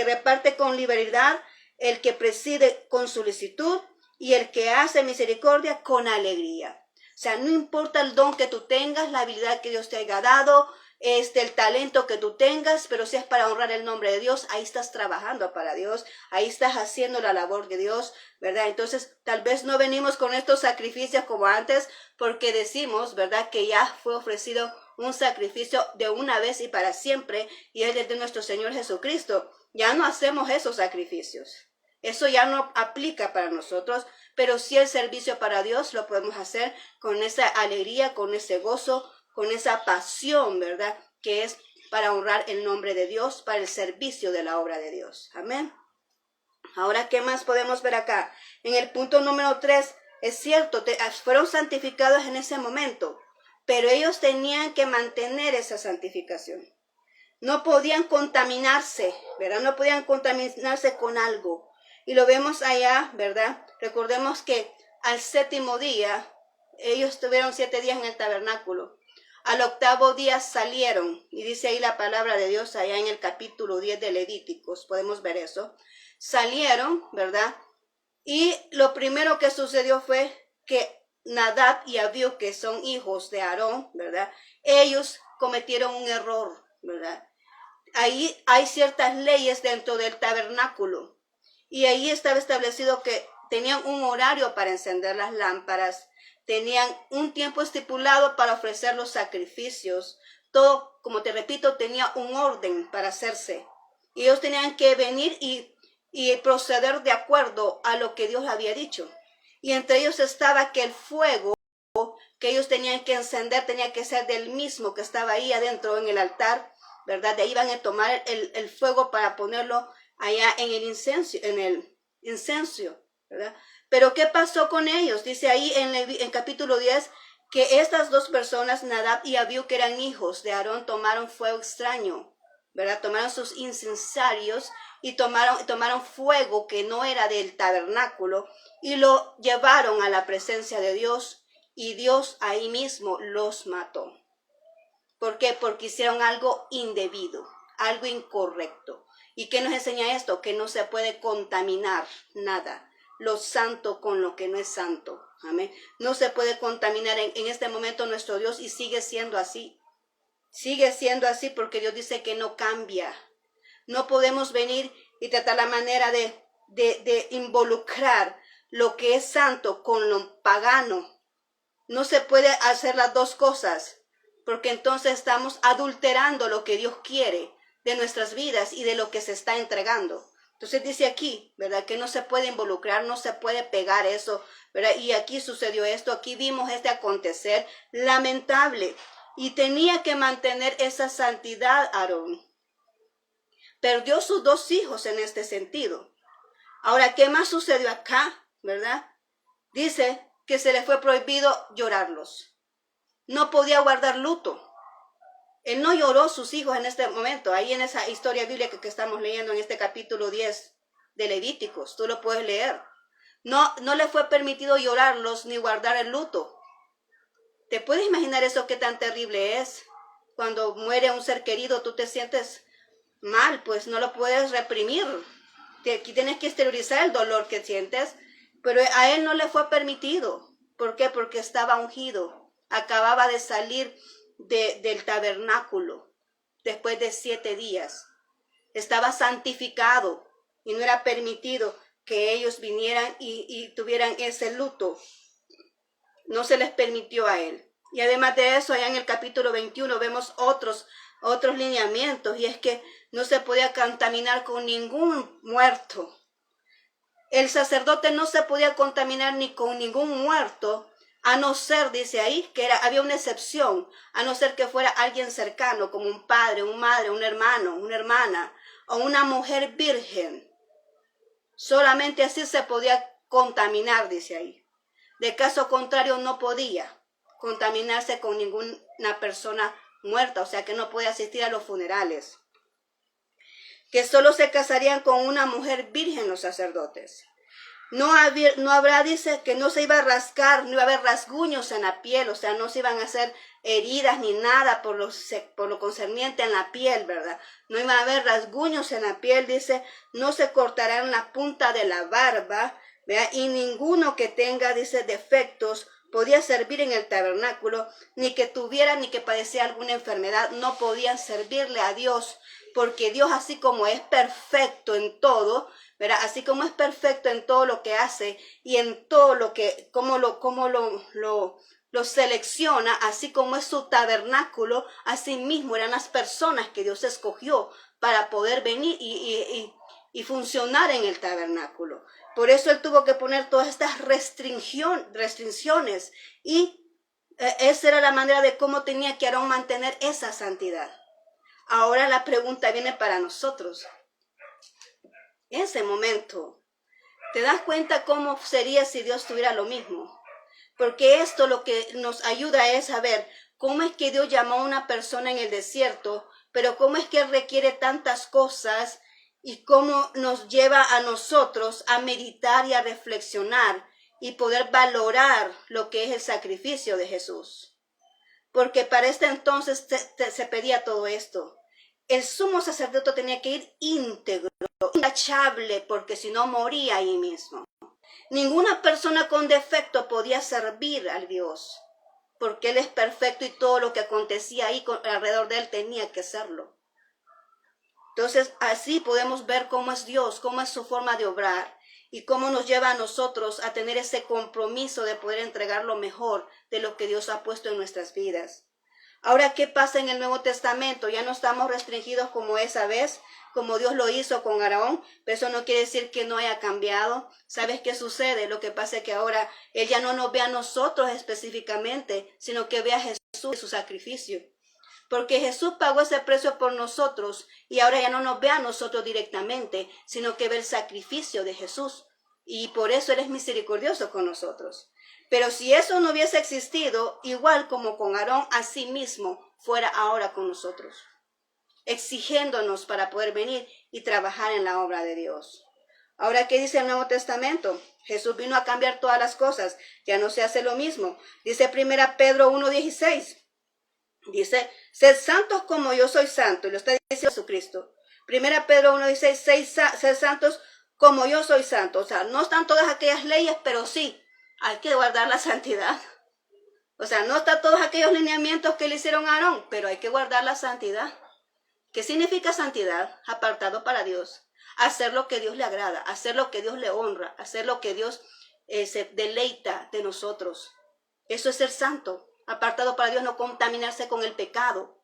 reparte con liberalidad, el que preside con solicitud, y el que hace misericordia con alegría. O sea, no importa el don que tú tengas, la habilidad que Dios te haya dado, el talento que tú tengas, pero si es para honrar el nombre de Dios, ahí estás trabajando para Dios, ahí estás haciendo la labor de Dios, ¿verdad? Entonces, tal vez no venimos con estos sacrificios como antes, porque decimos, ¿verdad?, que ya fue ofrecido un sacrificio de una vez y para siempre, y es el de nuestro Señor Jesucristo. Ya no hacemos esos sacrificios. Eso ya no aplica para nosotros, pero sí el servicio para Dios lo podemos hacer con esa alegría, con ese gozo, con esa pasión, ¿verdad?, que es para honrar el nombre de Dios, para el servicio de la obra de Dios. Amén. Ahora, ¿qué más podemos ver acá? En el punto número 3, es cierto, fueron santificados en ese momento, pero ellos tenían que mantener esa santificación. No podían contaminarse, ¿verdad? No podían contaminarse con algo. Y lo vemos allá, ¿verdad? Recordemos que al séptimo día, ellos estuvieron 7 días en el tabernáculo. Al octavo día salieron, y dice ahí la palabra de Dios allá en el capítulo 10 de Levíticos, podemos ver eso. Salieron, ¿verdad? Y lo primero que sucedió fue que Nadab y Abiú, que son hijos de Aarón, ¿verdad?, ellos cometieron un error, ¿verdad? Ahí hay ciertas leyes dentro del tabernáculo, y ahí estaba establecido que tenían un horario para encender las lámparas, tenían un tiempo estipulado para ofrecer los sacrificios. Todo, como te repito, tenía un orden para hacerse. Y ellos tenían que venir y proceder de acuerdo a lo que Dios había dicho. Y entre ellos estaba que el fuego que ellos tenían que encender tenía que ser del mismo que estaba ahí adentro en el altar, ¿verdad? De ahí van a tomar el fuego para ponerlo allá en el incenso, ¿verdad? Pero ¿qué pasó con ellos? Dice ahí en capítulo 10 que estas dos personas, Nadab y Abiú, que eran hijos de Aarón, tomaron fuego extraño, ¿verdad? Tomaron sus incensarios y tomaron fuego que no era del tabernáculo y lo llevaron a la presencia de Dios, y Dios ahí mismo los mató. ¿Por qué? Porque hicieron algo indebido, algo incorrecto. ¿Y qué nos enseña esto? Que no se puede contaminar nada, lo santo con lo que no es santo. Amén. No se puede contaminar en este momento nuestro Dios, y sigue siendo así. Sigue siendo así porque Dios dice que no cambia. No podemos venir y tratar la manera de involucrar lo que es santo con lo pagano. No se puede hacer las dos cosas, porque entonces estamos adulterando lo que Dios quiere de nuestras vidas y de lo que se está entregando. Entonces dice aquí, ¿verdad? Que no se puede involucrar, no se puede pegar eso, ¿verdad? Y aquí sucedió esto, aquí vimos este acontecer lamentable. Y tenía que mantener esa santidad Aarón. Perdió sus dos hijos en este sentido. Ahora, ¿qué más sucedió acá? ¿Verdad? Dice que se le fue prohibido llorarlos. No podía guardar luto. Él no lloró sus hijos en este momento. Ahí en esa historia bíblica que estamos leyendo en este capítulo 10 de Levíticos, tú lo puedes leer. No le fue permitido llorarlos ni guardar el luto. ¿Te puedes imaginar eso qué tan terrible es? Cuando muere un ser querido, tú te sientes mal, pues no lo puedes reprimir. Aquí tienes que exteriorizar el dolor que sientes, pero a él no le fue permitido. ¿Por qué? Porque estaba ungido. Acababa de salir del tabernáculo después de 7 días. Estaba santificado y no era permitido que ellos vinieran y tuvieran ese luto. No se les permitió a él. Y además de eso, allá en el capítulo 21 vemos otros lineamientos, y es que no se podía contaminar con ningún muerto. El sacerdote no se podía contaminar ni con ningún muerto, a no ser, dice ahí, que había una excepción, a no ser que fuera alguien cercano, como un padre, una madre, un hermano, una hermana, o una mujer virgen. Solamente así se podía contaminar, dice ahí. De caso contrario, no podía contaminarse con ninguna persona muerta, o sea que no podía asistir a los funerales. Que solo se casarían con una mujer virgen los sacerdotes. No habrá, dice, que no se iba a rascar, no iba a haber rasguños en la piel, o sea, no se iban a hacer heridas ni nada por lo concerniente en la piel, ¿verdad? No iba a haber rasguños en la piel, dice, no se cortarán la punta de la barba, ¿verdad? Y ninguno que tenga, dice, defectos podía servir en el tabernáculo, ni que tuviera ni que padecía alguna enfermedad, no podían servirle a Dios, porque Dios, así como es perfecto en todo, ¿verdad? Así como es perfecto en todo lo que hace y en todo lo que, como lo selecciona, así como es su tabernáculo, así mismo eran las personas que Dios escogió para poder venir y funcionar en el tabernáculo. Por eso él tuvo que poner todas estas restricciones, y esa era la manera de cómo tenía que Aarón mantener esa santidad. Ahora la pregunta viene para nosotros. En ese momento, ¿te das cuenta cómo sería si Dios tuviera lo mismo? Porque esto lo que nos ayuda es saber cómo es que Dios llamó a una persona en el desierto, pero cómo es que Él requiere tantas cosas y cómo nos lleva a nosotros a meditar y a reflexionar y poder valorar lo que es el sacrificio de Jesús. Porque para este entonces se pedía todo esto. El sumo sacerdote tenía que ir íntegro, intachable, porque si no moría ahí mismo. Ninguna persona con defecto podía servir al Dios, porque Él es perfecto y todo lo que acontecía ahí alrededor de Él tenía que serlo. Entonces, así podemos ver cómo es Dios, cómo es su forma de obrar y cómo nos lleva a nosotros a tener ese compromiso de poder entregar lo mejor de lo que Dios ha puesto en nuestras vidas. Ahora, ¿qué pasa en el Nuevo Testamento? Ya no estamos restringidos como esa vez, como Dios lo hizo con Aarón, pero eso no quiere decir que no haya cambiado. ¿Sabes qué sucede? Lo que pasa es que ahora Él ya no nos ve a nosotros específicamente, sino que ve a Jesús y su sacrificio. Porque Jesús pagó ese precio por nosotros y ahora ya no nos ve a nosotros directamente, sino que ve el sacrificio de Jesús. y por eso Él es misericordioso con nosotros. Pero si eso no hubiese existido, igual como con Aarón, así mismo fuera ahora con nosotros, exigiéndonos para poder venir y trabajar en la obra de Dios. Ahora, ¿qué dice el Nuevo Testamento? Jesús vino a cambiar todas las cosas, ya no se hace lo mismo. Dice 1 Pedro 1:16. Dice, sed santos como yo soy santo, y lo está diciendo Jesucristo. 1 Pedro 1:16, sed santos como yo soy santo. O sea, no están todas aquellas leyes, pero sí, hay que guardar la santidad. O sea, no están todos aquellos lineamientos que le hicieron a Aarón, pero hay que guardar la santidad. ¿Qué significa santidad? Apartado para Dios. Hacer lo que Dios le agrada, hacer lo que Dios le honra, hacer lo que Dios se deleita de nosotros. Eso es ser santo. Apartado para Dios, no contaminarse con el pecado,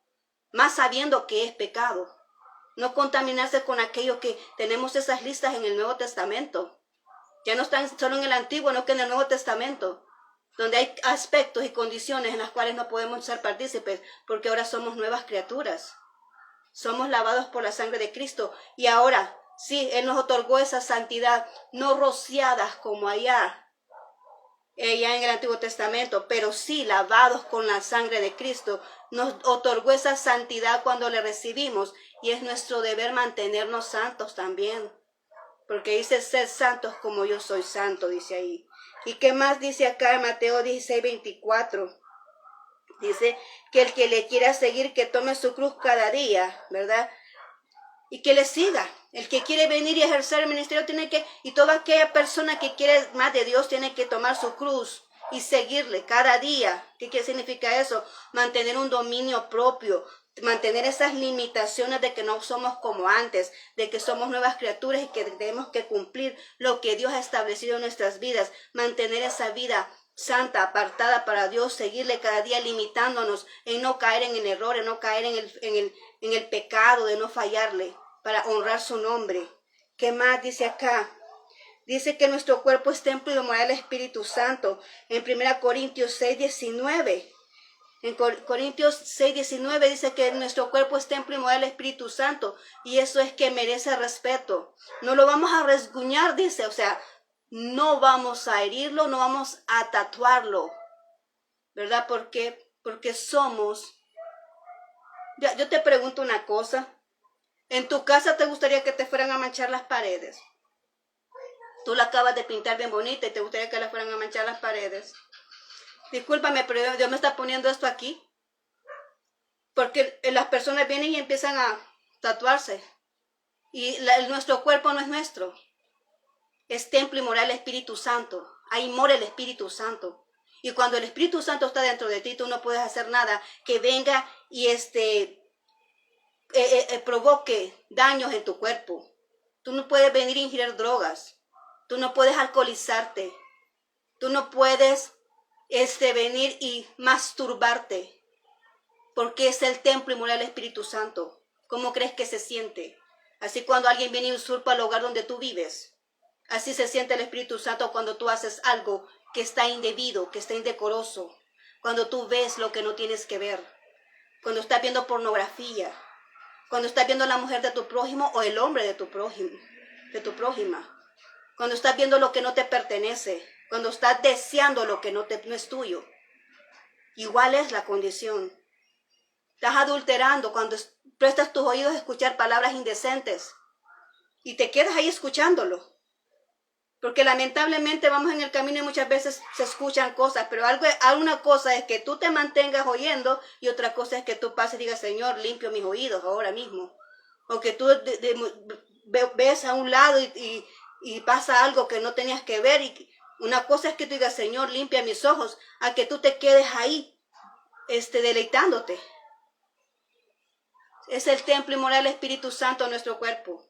más sabiendo que es pecado. No contaminarse con aquello que tenemos esas listas en el Nuevo Testamento. Ya no están solo en el Antiguo, no que en el Nuevo Testamento, donde hay aspectos y condiciones en las cuales no podemos ser partícipes, porque ahora somos nuevas criaturas. Somos lavados por la sangre de Cristo, y ahora sí, Él nos otorgó esa santidad, no rociadas como allá en el Antiguo Testamento, pero sí lavados con la sangre de Cristo. Nos otorgó esa santidad cuando le recibimos, y es nuestro deber mantenernos santos también, porque dice, sed santos como yo soy santo, dice ahí. ¿Y qué más dice acá en Mateo 16:24? Dice que el que le quiera seguir, que tome su cruz cada día, ¿verdad? Y que le siga. El que quiere venir y ejercer el ministerio tiene que, y toda aquella persona que quiere más de Dios tiene que tomar su cruz y seguirle cada día. ¿Qué significa eso? Mantener un dominio propio, mantener esas limitaciones de que no somos como antes, de que somos nuevas criaturas y que tenemos que cumplir lo que Dios ha establecido en nuestras vidas, mantener esa vida santa, apartada para Dios, seguirle cada día, limitándonos en no caer en el error, en no caer en el pecado, de no fallarle, para honrar su nombre. ¿Qué más dice acá? Dice que nuestro cuerpo es templo y morada del Espíritu Santo, en 1 Corintios 6:19. En Corintios 6:19 dice que nuestro cuerpo es templo y morada del Espíritu Santo, y eso es que merece respeto. No lo vamos a resguñar, dice, o sea, no vamos a herirlo, no vamos a tatuarlo, ¿verdad? Porque somos... Yo te pregunto una cosa. ¿En tu casa te gustaría que te fueran a manchar las paredes? Tú la acabas de pintar bien bonita y te gustaría que la fueran a manchar las paredes. Discúlpame, pero Dios me está poniendo esto aquí. Porque las personas vienen y empiezan a tatuarse. Y nuestro cuerpo no es nuestro. Es templo y morada del Espíritu Santo. Ahí mora el Espíritu Santo. Y cuando el Espíritu Santo está dentro de ti, tú no puedes hacer nada que venga y provoque daños en tu cuerpo. Tú no puedes venir a ingerir drogas. Tú no puedes alcoholizarte. Tú no puedes venir y masturbarte. Porque es el templo y morada del Espíritu Santo. ¿Cómo crees que se siente? Así cuando alguien viene y usurpa el hogar donde tú vives. Así se siente el Espíritu Santo cuando tú haces algo que está indebido, que está indecoroso. Cuando tú ves lo que no tienes que ver. Cuando estás viendo pornografía. Cuando estás viendo a la mujer de tu prójimo o el hombre de tu prójima. Cuando estás viendo lo que no te pertenece. Cuando estás deseando lo que no es tuyo. Igual es la condición. Estás adulterando cuando prestas tus oídos a escuchar palabras indecentes. Y te quedas ahí escuchándolo. Porque lamentablemente vamos en el camino y muchas veces se escuchan cosas, pero alguna cosa es que tú te mantengas oyendo y otra cosa es que tú pases y digas, Señor, limpio mis oídos ahora mismo. O que tú ves a un lado y pasa algo que no tenías que ver. Y una cosa es que tú digas, Señor, limpia mis ojos, a que tú te quedes ahí deleitándote. Es el templo y morada del Espíritu Santo en nuestro cuerpo.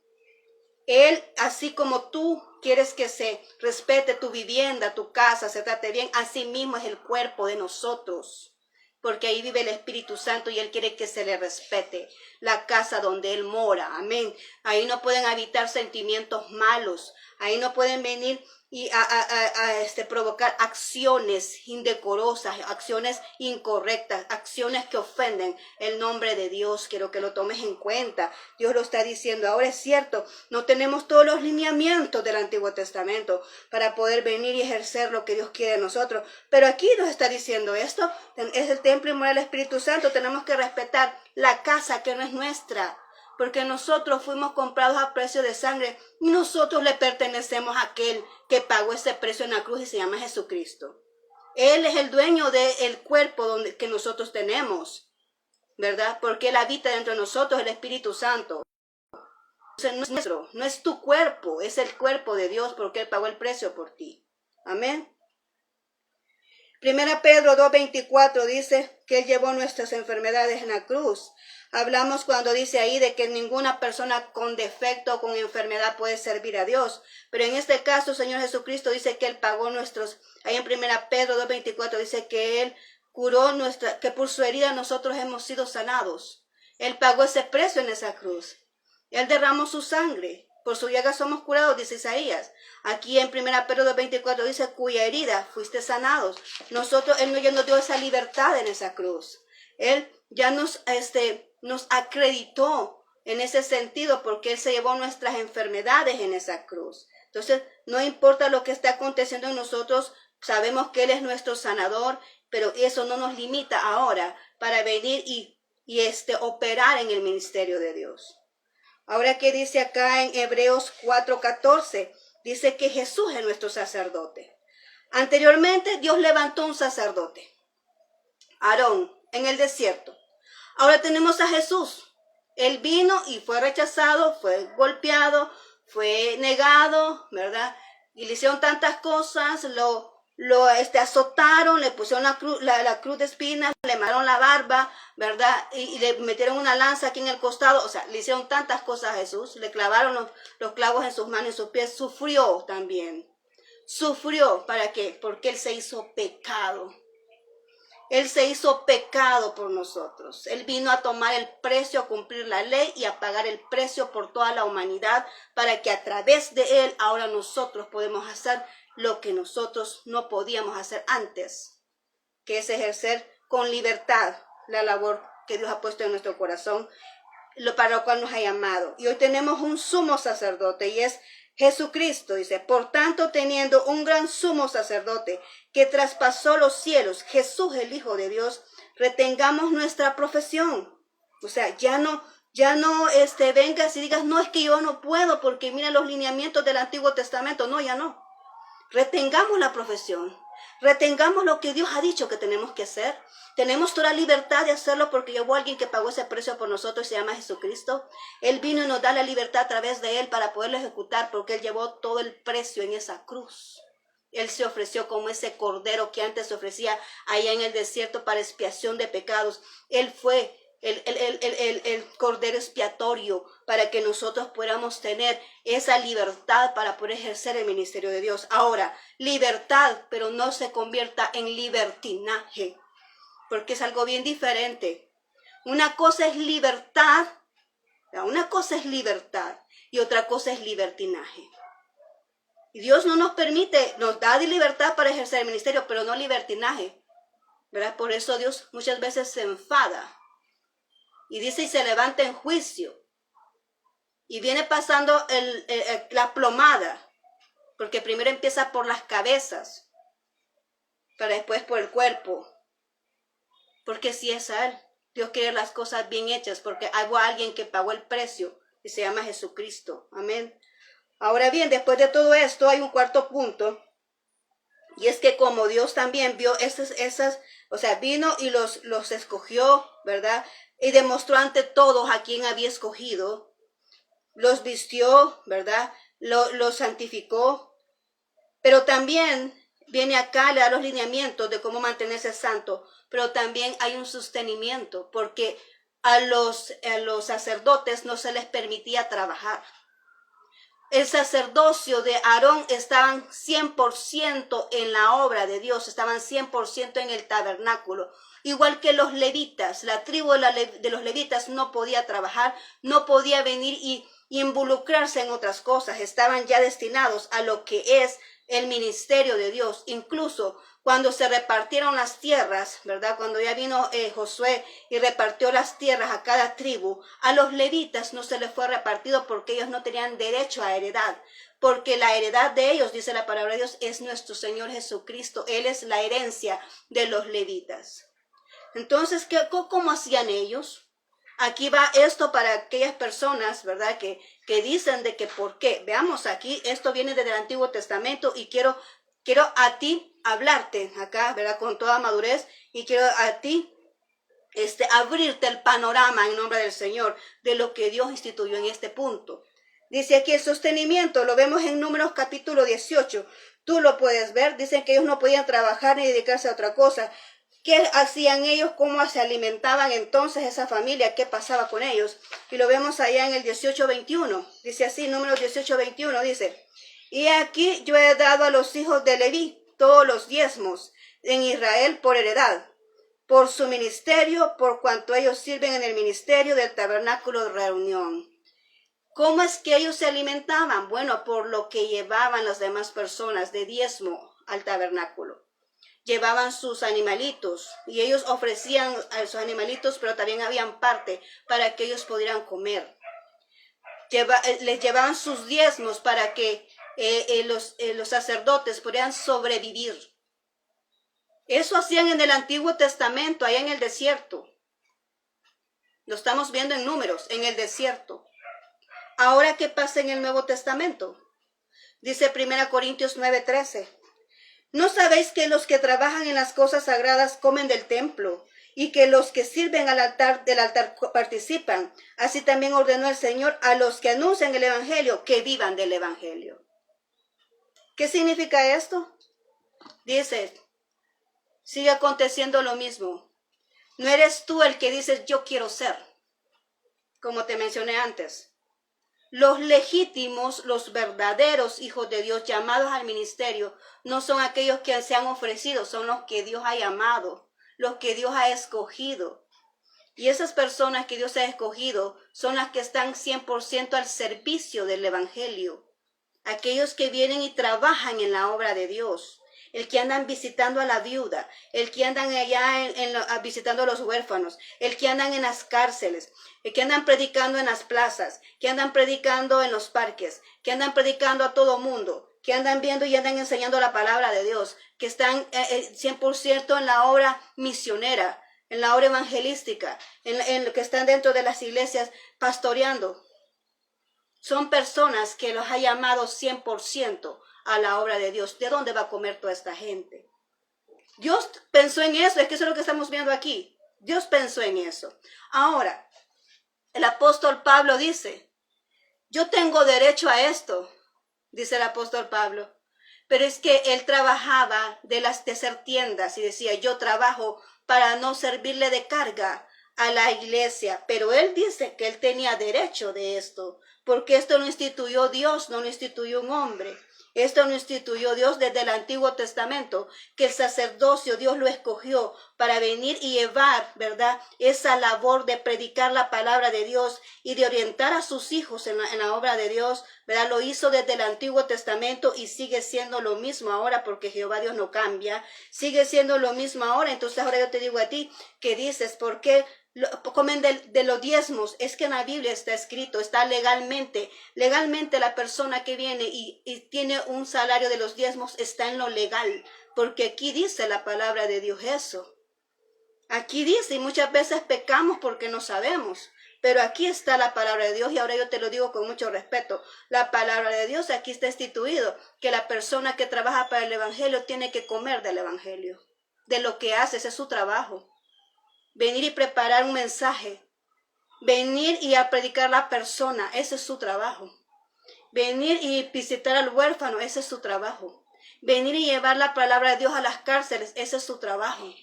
Él, así como tú quieres que se respete tu vivienda, tu casa, se trate bien, así mismo es el cuerpo de nosotros. Porque ahí vive el Espíritu Santo y Él quiere que se le respete la casa donde Él mora. Amén. Ahí no pueden habitar sentimientos malos. Ahí no pueden venir y a provocar acciones indecorosas, acciones incorrectas, acciones que ofenden el nombre de Dios. Quiero que lo tomes en cuenta. Dios lo está diciendo. Ahora es cierto, no tenemos todos los lineamientos del Antiguo Testamento para poder venir y ejercer lo que Dios quiere de nosotros. Pero aquí nos está diciendo esto, es el templo y morada del Espíritu Santo. Tenemos que respetar la casa que no es nuestra, porque nosotros fuimos comprados a precio de sangre y nosotros le pertenecemos a aquel que pagó ese precio en la cruz y se llama Jesucristo. Él es el dueño del cuerpo que nosotros tenemos, ¿verdad? Porque Él habita dentro de nosotros, el Espíritu Santo. Entonces no es nuestro, no es tu cuerpo, es el cuerpo de Dios porque Él pagó el precio por ti. Amén. Primera Pedro 2:24 dice que Él llevó nuestras enfermedades en la cruz. Hablamos cuando dice ahí de que ninguna persona con defecto o con enfermedad puede servir a Dios. Pero en este caso, Señor Jesucristo dice que Él pagó ahí en Primera Pedro 2:24 dice que Él curó que por su herida nosotros hemos sido sanados. Él pagó ese precio en esa cruz. Él derramó su sangre. Por su llaga somos curados, dice Isaías. Aquí en 1 Pedro 2:24 dice, cuya herida fuiste sanados. Él ya nos dio esa libertad en esa cruz. Él ya nos acreditó en ese sentido porque Él se llevó nuestras enfermedades en esa cruz. Entonces, no importa lo que esté aconteciendo en nosotros, sabemos que Él es nuestro sanador, pero eso no nos limita ahora para venir y operar en el ministerio de Dios. Ahora que dice acá en Hebreos 4:14, dice que Jesús es nuestro sacerdote. Anteriormente Dios levantó un sacerdote, Aarón, en el desierto. Ahora tenemos a Jesús. Él vino y fue rechazado, fue golpeado, fue negado, ¿verdad? Y le hicieron tantas cosas, lo azotaron, le pusieron la cruz de espinas, le mataron la barba, ¿verdad? Y le metieron una lanza aquí en el costado. O sea, le hicieron tantas cosas a Jesús, le clavaron los clavos en sus manos y en sus pies. Sufrió también. Sufrió, ¿para qué? Porque Él se hizo pecado. Él se hizo pecado por nosotros. Él vino a tomar el precio, a cumplir la ley y a pagar el precio por toda la humanidad para que a través de Él ahora nosotros podemos hacer lo que nosotros no podíamos hacer antes, que es ejercer con libertad la labor que Dios ha puesto en nuestro corazón, para lo cual nos ha llamado. Y hoy tenemos un sumo sacerdote y es Jesucristo, dice, por tanto, teniendo un gran sumo sacerdote que traspasó los cielos, Jesús el Hijo de Dios, retengamos nuestra profesión. O sea, ya no vengas y digas, no, es que yo no puedo porque mira los lineamientos del Antiguo Testamento. No, ya no. Retengamos la profesión. Retengamos lo que Dios ha dicho que tenemos que hacer. Tenemos toda la libertad de hacerlo porque llevó a alguien que pagó ese precio por nosotros y se llama Jesucristo. Él vino y nos da la libertad a través de Él para poderlo ejecutar porque Él llevó todo el precio en esa cruz. Él se ofreció como ese cordero que antes se ofrecía allá en el desierto para expiación de pecados. Él fue el cordero expiatorio para que nosotros podamos tener esa libertad para poder ejercer el ministerio de Dios. Ahora, libertad, pero no se convierta en libertinaje, porque es algo bien diferente. Una cosa es libertad y otra cosa es libertinaje. Y Dios no nos permite, nos da de libertad para ejercer el ministerio, pero no libertinaje, ¿verdad? Por eso Dios muchas veces se enfada. Y dice, y se levanta en juicio. Y viene pasando la plomada. Porque primero empieza por las cabezas. Pero después por el cuerpo. Porque si es a Él. Dios quiere las cosas bien hechas. Porque hay alguien que pagó el precio. Y se llama Jesucristo. Amén. Ahora bien, después de todo esto hay un cuarto punto. Y es que como Dios también vio vino y los escogió, ¿verdad? Y demostró ante todos a quién había escogido. Los vistió, ¿verdad? Los santificó. Pero también viene acá, le da los lineamientos de cómo mantenerse santo. Pero también hay un sostenimiento, porque a los sacerdotes no se les permitía trabajar. El sacerdocio de Aarón estaban 100% en la obra de Dios, estaban 100% en el tabernáculo. Igual que los levitas, la tribu de los levitas no podía trabajar, no podía venir y involucrarse en otras cosas. Estaban ya destinados a lo que es el ministerio de Dios. Incluso cuando se repartieron las tierras, ¿verdad? Cuando ya vino Josué y repartió las tierras a cada tribu, a los levitas no se les fue repartido porque ellos no tenían derecho a heredad. Porque la heredad de ellos, dice la palabra de Dios, es nuestro Señor Jesucristo. Él es la herencia de los levitas. Entonces, ¿cómo hacían ellos? Aquí va esto para aquellas personas, ¿verdad? Que dicen de que por qué. Veamos aquí, esto viene desde el Antiguo Testamento y quiero a ti hablarte acá, ¿verdad? Con toda madurez y quiero a ti abrirte el panorama en nombre del Señor de lo que Dios instituyó en este punto. Dice aquí el sostenimiento, lo vemos en Números capítulo 18. Tú lo puedes ver, dicen que ellos no podían trabajar ni dedicarse a otra cosa. ¿Qué hacían ellos? ¿Cómo se alimentaban entonces esa familia? ¿Qué pasaba con ellos? Y lo vemos allá en el 18:21. Dice así, Números 18:21, dice: y aquí yo he dado a los hijos de Leví todos los diezmos en Israel por heredad, por su ministerio, por cuanto ellos sirven en el ministerio del tabernáculo de reunión. ¿Cómo es que ellos se alimentaban? Bueno, por lo que llevaban las demás personas de diezmo al tabernáculo. Llevaban sus animalitos y ellos ofrecían a sus animalitos, pero también habían parte para que ellos pudieran comer. Les llevaban sus diezmos para que los sacerdotes pudieran sobrevivir. Eso hacían en el Antiguo Testamento, allá en el desierto. Lo estamos viendo en Números, en el desierto. Ahora, ¿qué pasa en el Nuevo Testamento? Dice 1 Corintios 9:13. ¿No sabéis que los que trabajan en las cosas sagradas comen del templo y que los que sirven del altar participan? Así también ordenó el Señor a los que anuncian el evangelio que vivan del evangelio. ¿Qué significa esto? Dice, sigue aconteciendo lo mismo. No eres tú el que dices yo quiero ser, como te mencioné antes. Los legítimos, los verdaderos hijos de Dios llamados al ministerio, no son aquellos que se han ofrecido, son los que Dios ha llamado, los que Dios ha escogido. Y esas personas que Dios ha escogido son las que están 100% al servicio del evangelio. Aquellos que vienen y trabajan en la obra de Dios. El que andan visitando a la viuda, el que andan allá visitando a los huérfanos, el que andan en las cárceles, el que andan predicando en las plazas, que andan predicando en los parques, que andan predicando a todo mundo, que andan viendo y andan enseñando la palabra de Dios, que están 100% en la obra misionera, en la obra evangelística, en lo que están dentro de las iglesias pastoreando. Son personas que los ha llamado 100% a la obra de Dios. ¿De dónde va a comer toda esta gente? Dios pensó en eso, es que eso es lo que estamos viendo aquí. Dios pensó en eso. Ahora, el apóstol Pablo dice, yo tengo derecho a esto, dice el apóstol Pablo, pero es que él trabajaba de hacer tiendas y decía, yo trabajo para no servirle de carga a la iglesia, pero él dice que él tenía derecho de esto, porque esto lo instituyó Dios, no lo instituyó un hombre. Esto lo instituyó Dios desde el Antiguo Testamento, que el sacerdocio Dios lo escogió para venir y llevar, ¿verdad?, esa labor de predicar la palabra de Dios y de orientar a sus hijos en la obra de Dios, ¿verdad? Lo hizo desde el Antiguo Testamento y sigue siendo lo mismo ahora porque Jehová Dios no cambia, sigue siendo lo mismo ahora. Entonces ahora yo te digo a ti, que dices, ¿por qué comen de los diezmos? Es que en la Biblia está escrito, está legalmente la persona que viene y tiene un salario de los diezmos está en lo legal, porque aquí dice la palabra de Dios eso. Aquí dice, y muchas veces pecamos porque no sabemos, pero aquí está la palabra de Dios y ahora yo te lo digo con mucho respeto. La palabra de Dios aquí está instituido, que la persona que trabaja para el evangelio tiene que comer del evangelio, de lo que hace, ese es su trabajo. Venir y preparar un mensaje, venir y a predicar la persona, ese es su trabajo. Venir y visitar al huérfano, ese es su trabajo. Venir y llevar la palabra de Dios a las cárceles, ese es su trabajo.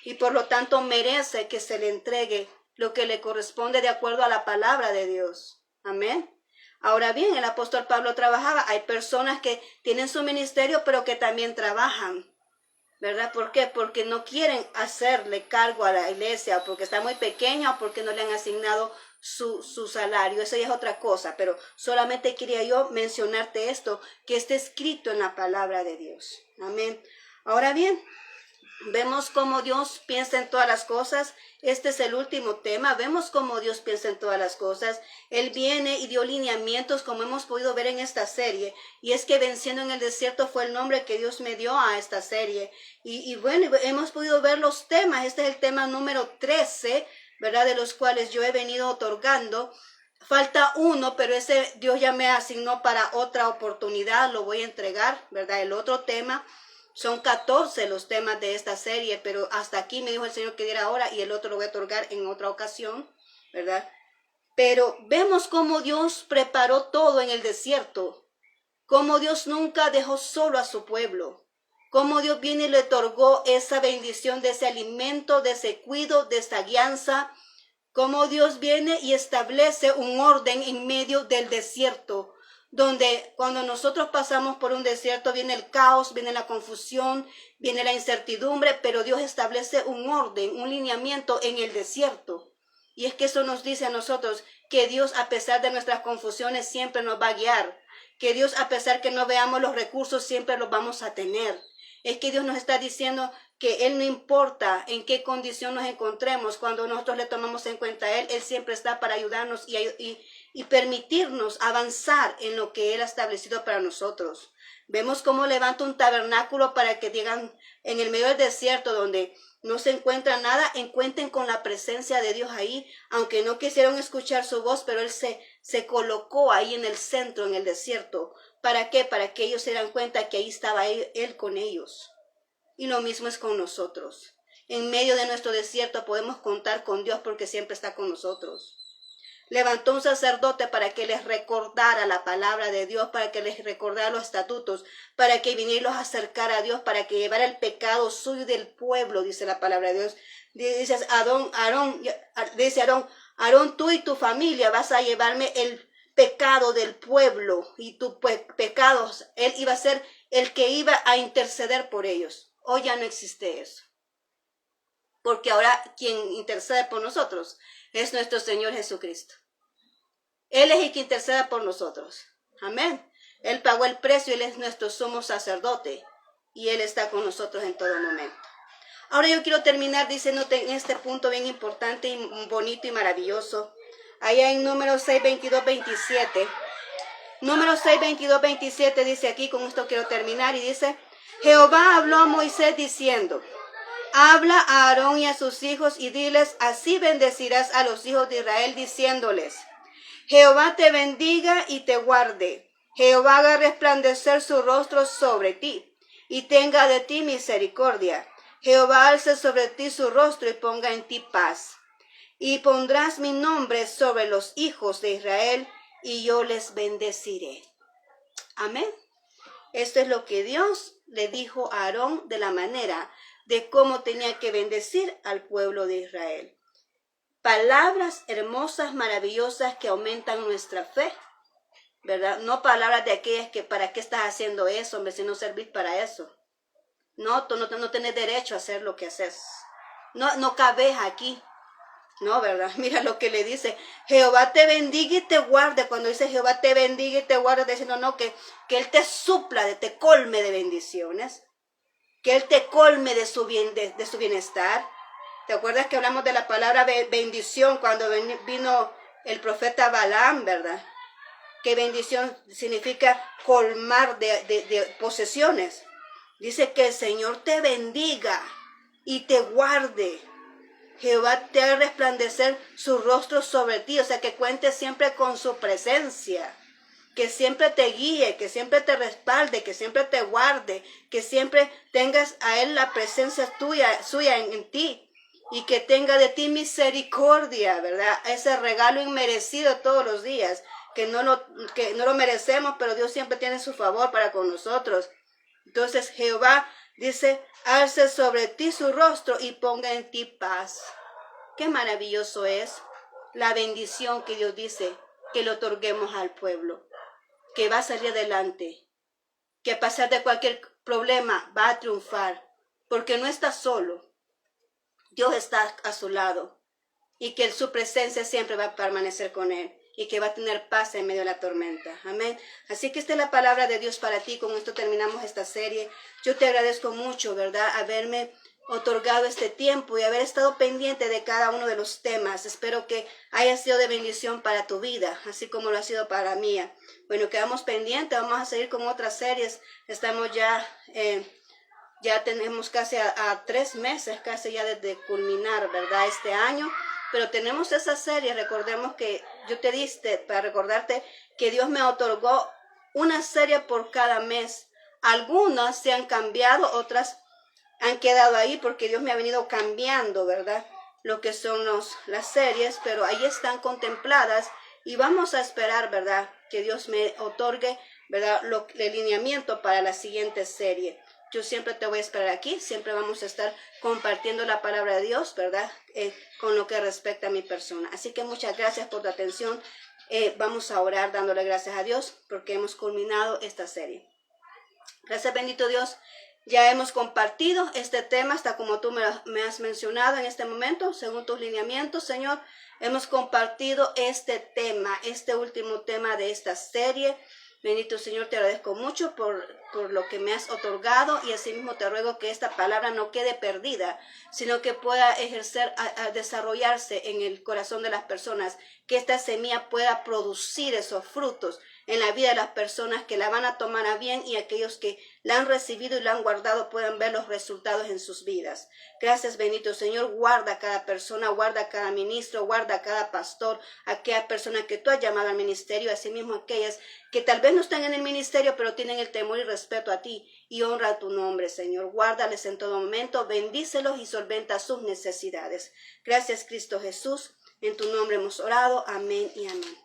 Y por lo tanto merece que se le entregue lo que le corresponde de acuerdo a la palabra de Dios. Amén. Ahora bien, el apóstol Pablo trabajaba. Hay personas que tienen su ministerio, pero que también trabajan. ¿Verdad? ¿Por qué? Porque no quieren hacerle cargo a la iglesia, o porque está muy pequeña, o porque no le han asignado su salario. Eso ya es otra cosa, pero solamente quería yo mencionarte esto, que está escrito en la palabra de Dios. Amén. Ahora bien, vemos cómo Dios piensa en todas las cosas. Este es el último tema. Vemos cómo Dios piensa en todas las cosas. Él viene y dio lineamientos, como hemos podido ver en esta serie. Y es que Venciendo en el Desierto fue el nombre que Dios me dio a esta serie. Y bueno, hemos podido ver los temas. Este es el tema número 13, ¿verdad? De los cuales yo he venido otorgando. Falta uno, pero ese Dios ya me asignó para otra oportunidad. Lo voy a entregar, ¿verdad? El otro tema. Son 14 los temas de esta serie, pero hasta aquí me dijo el Señor que diera ahora y el otro lo voy a otorgar en otra ocasión, ¿verdad? Pero vemos cómo Dios preparó todo en el desierto, cómo Dios nunca dejó solo a su pueblo, cómo Dios viene y le otorgó esa bendición de ese alimento, de ese cuidado, de esta guianza, cómo Dios viene y establece un orden en medio del desierto, donde cuando nosotros pasamos por un desierto viene el caos, viene la confusión, viene la incertidumbre, pero Dios establece un orden, un lineamiento en el desierto. Y es que eso nos dice a nosotros que Dios, a pesar de nuestras confusiones, siempre nos va a guiar, que Dios, a pesar que no veamos los recursos, siempre los vamos a tener. Es que Dios nos está diciendo que Él no importa en qué condición nos encontremos, cuando nosotros le tomamos en cuenta a Él siempre está para ayudarnos y permitirnos avanzar en lo que Él ha establecido para nosotros. Vemos cómo levanta un tabernáculo para que digan en el medio del desierto donde no se encuentra nada, encuentren con la presencia de Dios ahí, aunque no quisieron escuchar su voz, pero Él se colocó ahí en el centro, en el desierto. ¿Para qué? Para que ellos se dan cuenta que ahí estaba él con ellos. Y lo mismo es con nosotros. En medio de nuestro desierto podemos contar con Dios porque siempre está con nosotros. Levantó un sacerdote para que les recordara la palabra de Dios, para que les recordara los estatutos, para que viniera y los acercara a Dios, para que llevara el pecado suyo y del pueblo, dice la palabra de Dios. Dice Aarón, tú y tu familia vas a llevarme el pecado del pueblo y tus pecados. Él iba a ser el que iba a interceder por ellos. Hoy ya no existe eso. Porque ahora quien intercede por nosotros es nuestro Señor Jesucristo. Él es el que intercede por nosotros. Amén. Él pagó el precio, Él es nuestro sumo sacerdote y Él está con nosotros en todo momento. Ahora yo quiero terminar diciéndote en este punto bien importante y bonito y maravilloso. Allá en Números 6, 22, 27. Números 6, 22, 27 dice aquí, con esto quiero terminar, y dice: Jehová habló a Moisés diciendo: habla a Aarón y a sus hijos y diles: así bendecirás a los hijos de Israel, diciéndoles: Jehová te bendiga y te guarde. Jehová haga resplandecer su rostro sobre ti y tenga de ti misericordia. Jehová alce sobre ti su rostro y ponga en ti paz. Y pondrás mi nombre sobre los hijos de Israel y yo les bendeciré. Amén. Esto es lo que Dios le dijo a Aarón de la manera de cómo tenía que bendecir al pueblo de Israel. Palabras hermosas, maravillosas que aumentan nuestra fe, ¿verdad? No palabras de aquellas que ¿para qué estás haciendo eso, hombre, si no servís para eso? No, tú no tenés derecho a hacer lo que haces. No cabes aquí. No, ¿verdad? Mira lo que le dice: Jehová te bendiga y te guarde. Cuando dice Jehová te bendiga y te guarde, diciendo no, que Él te supla, te colme de bendiciones, que Él te colme de su bienestar. ¿Te acuerdas que hablamos de la palabra bendición cuando vino el profeta Balaam, verdad? Que bendición significa colmar de posesiones. Dice que el Señor te bendiga y te guarde. Jehová te haga resplandecer su rostro sobre ti, o sea, que cuentes siempre con su presencia, que siempre te guíe, que siempre te respalde, que siempre te guarde, que siempre tengas a Él la presencia suya en ti, y que tenga de ti misericordia, ¿verdad? Ese regalo inmerecido todos los días, que no lo merecemos, pero Dios siempre tiene su favor para con nosotros. Entonces Jehová dice: alce sobre ti su rostro y ponga en ti paz. Qué maravilloso es la bendición que Dios dice que le otorguemos al pueblo, que va a salir adelante, que a pesar de cualquier problema va a triunfar, porque no está solo. Dios está a su lado. y que su presencia siempre va a permanecer con él y que va a tener paz en medio de la tormenta. Amén. Así que esta es la palabra de Dios para ti. Con esto terminamos esta serie. Yo te agradezco mucho, ¿verdad?, haberme otorgado este tiempo y haber estado pendiente de cada uno de los temas. Espero que haya sido de bendición para tu vida, así como lo ha sido para la mía. Bueno, quedamos pendientes. Vamos a seguir con otras series. Estamos ya tenemos casi a 3 meses, casi ya desde culminar, ¿verdad?, este año. Pero tenemos esa serie. Recordemos que yo te diste, para recordarte que Dios me otorgó una serie por cada mes. Algunas se han cambiado, otras han quedado ahí porque Dios me ha venido cambiando, ¿verdad?, lo que son las series, pero ahí están contempladas y vamos a esperar, ¿verdad?, que Dios me otorgue, ¿verdad?, el lineamiento para la siguiente serie. Yo siempre te voy a esperar aquí, siempre vamos a estar compartiendo la palabra de Dios, ¿verdad?, con lo que respecta a mi persona. Así que muchas gracias por tu atención. Vamos a orar dándole gracias a Dios porque hemos culminado esta serie. Gracias, bendito Dios. Ya hemos compartido este tema hasta como tú me has mencionado en este momento, según tus lineamientos, Señor. Hemos compartido este tema, este último tema de esta serie. Bendito Señor, te agradezco mucho por lo que me has otorgado y asimismo te ruego que esta palabra no quede perdida, sino que pueda ejercer, a desarrollarse en el corazón de las personas, que esta semilla pueda producir esos frutos en la vida de las personas que la van a tomar a bien y aquellos que la han recibido y la han guardado puedan ver los resultados en sus vidas. Gracias, bendito Señor. Guarda a cada persona, guarda a cada ministro, guarda a cada pastor, a aquella persona que tú has llamado al ministerio, asimismo aquellas que tal vez no están en el ministerio, pero tienen el temor y respeto a ti y honra a tu nombre, Señor. Guárdales en todo momento, bendícelos y solventa sus necesidades. Gracias, Cristo Jesús. En tu nombre hemos orado. Amén y amén.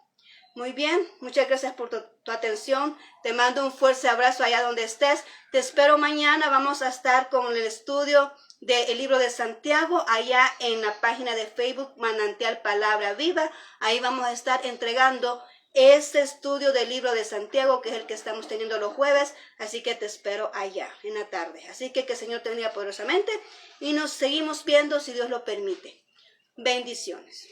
Muy bien, muchas gracias por tu atención. Te mando un fuerte abrazo allá donde estés. Te espero mañana. Vamos a estar con el estudio del libro de Santiago allá en la página de Facebook Manantial Palabra Viva. Ahí vamos a estar entregando este estudio del libro de Santiago, que es el que estamos teniendo los jueves. Así que te espero allá en la tarde. Así que el Señor te bendiga poderosamente y nos seguimos viendo si Dios lo permite. Bendiciones.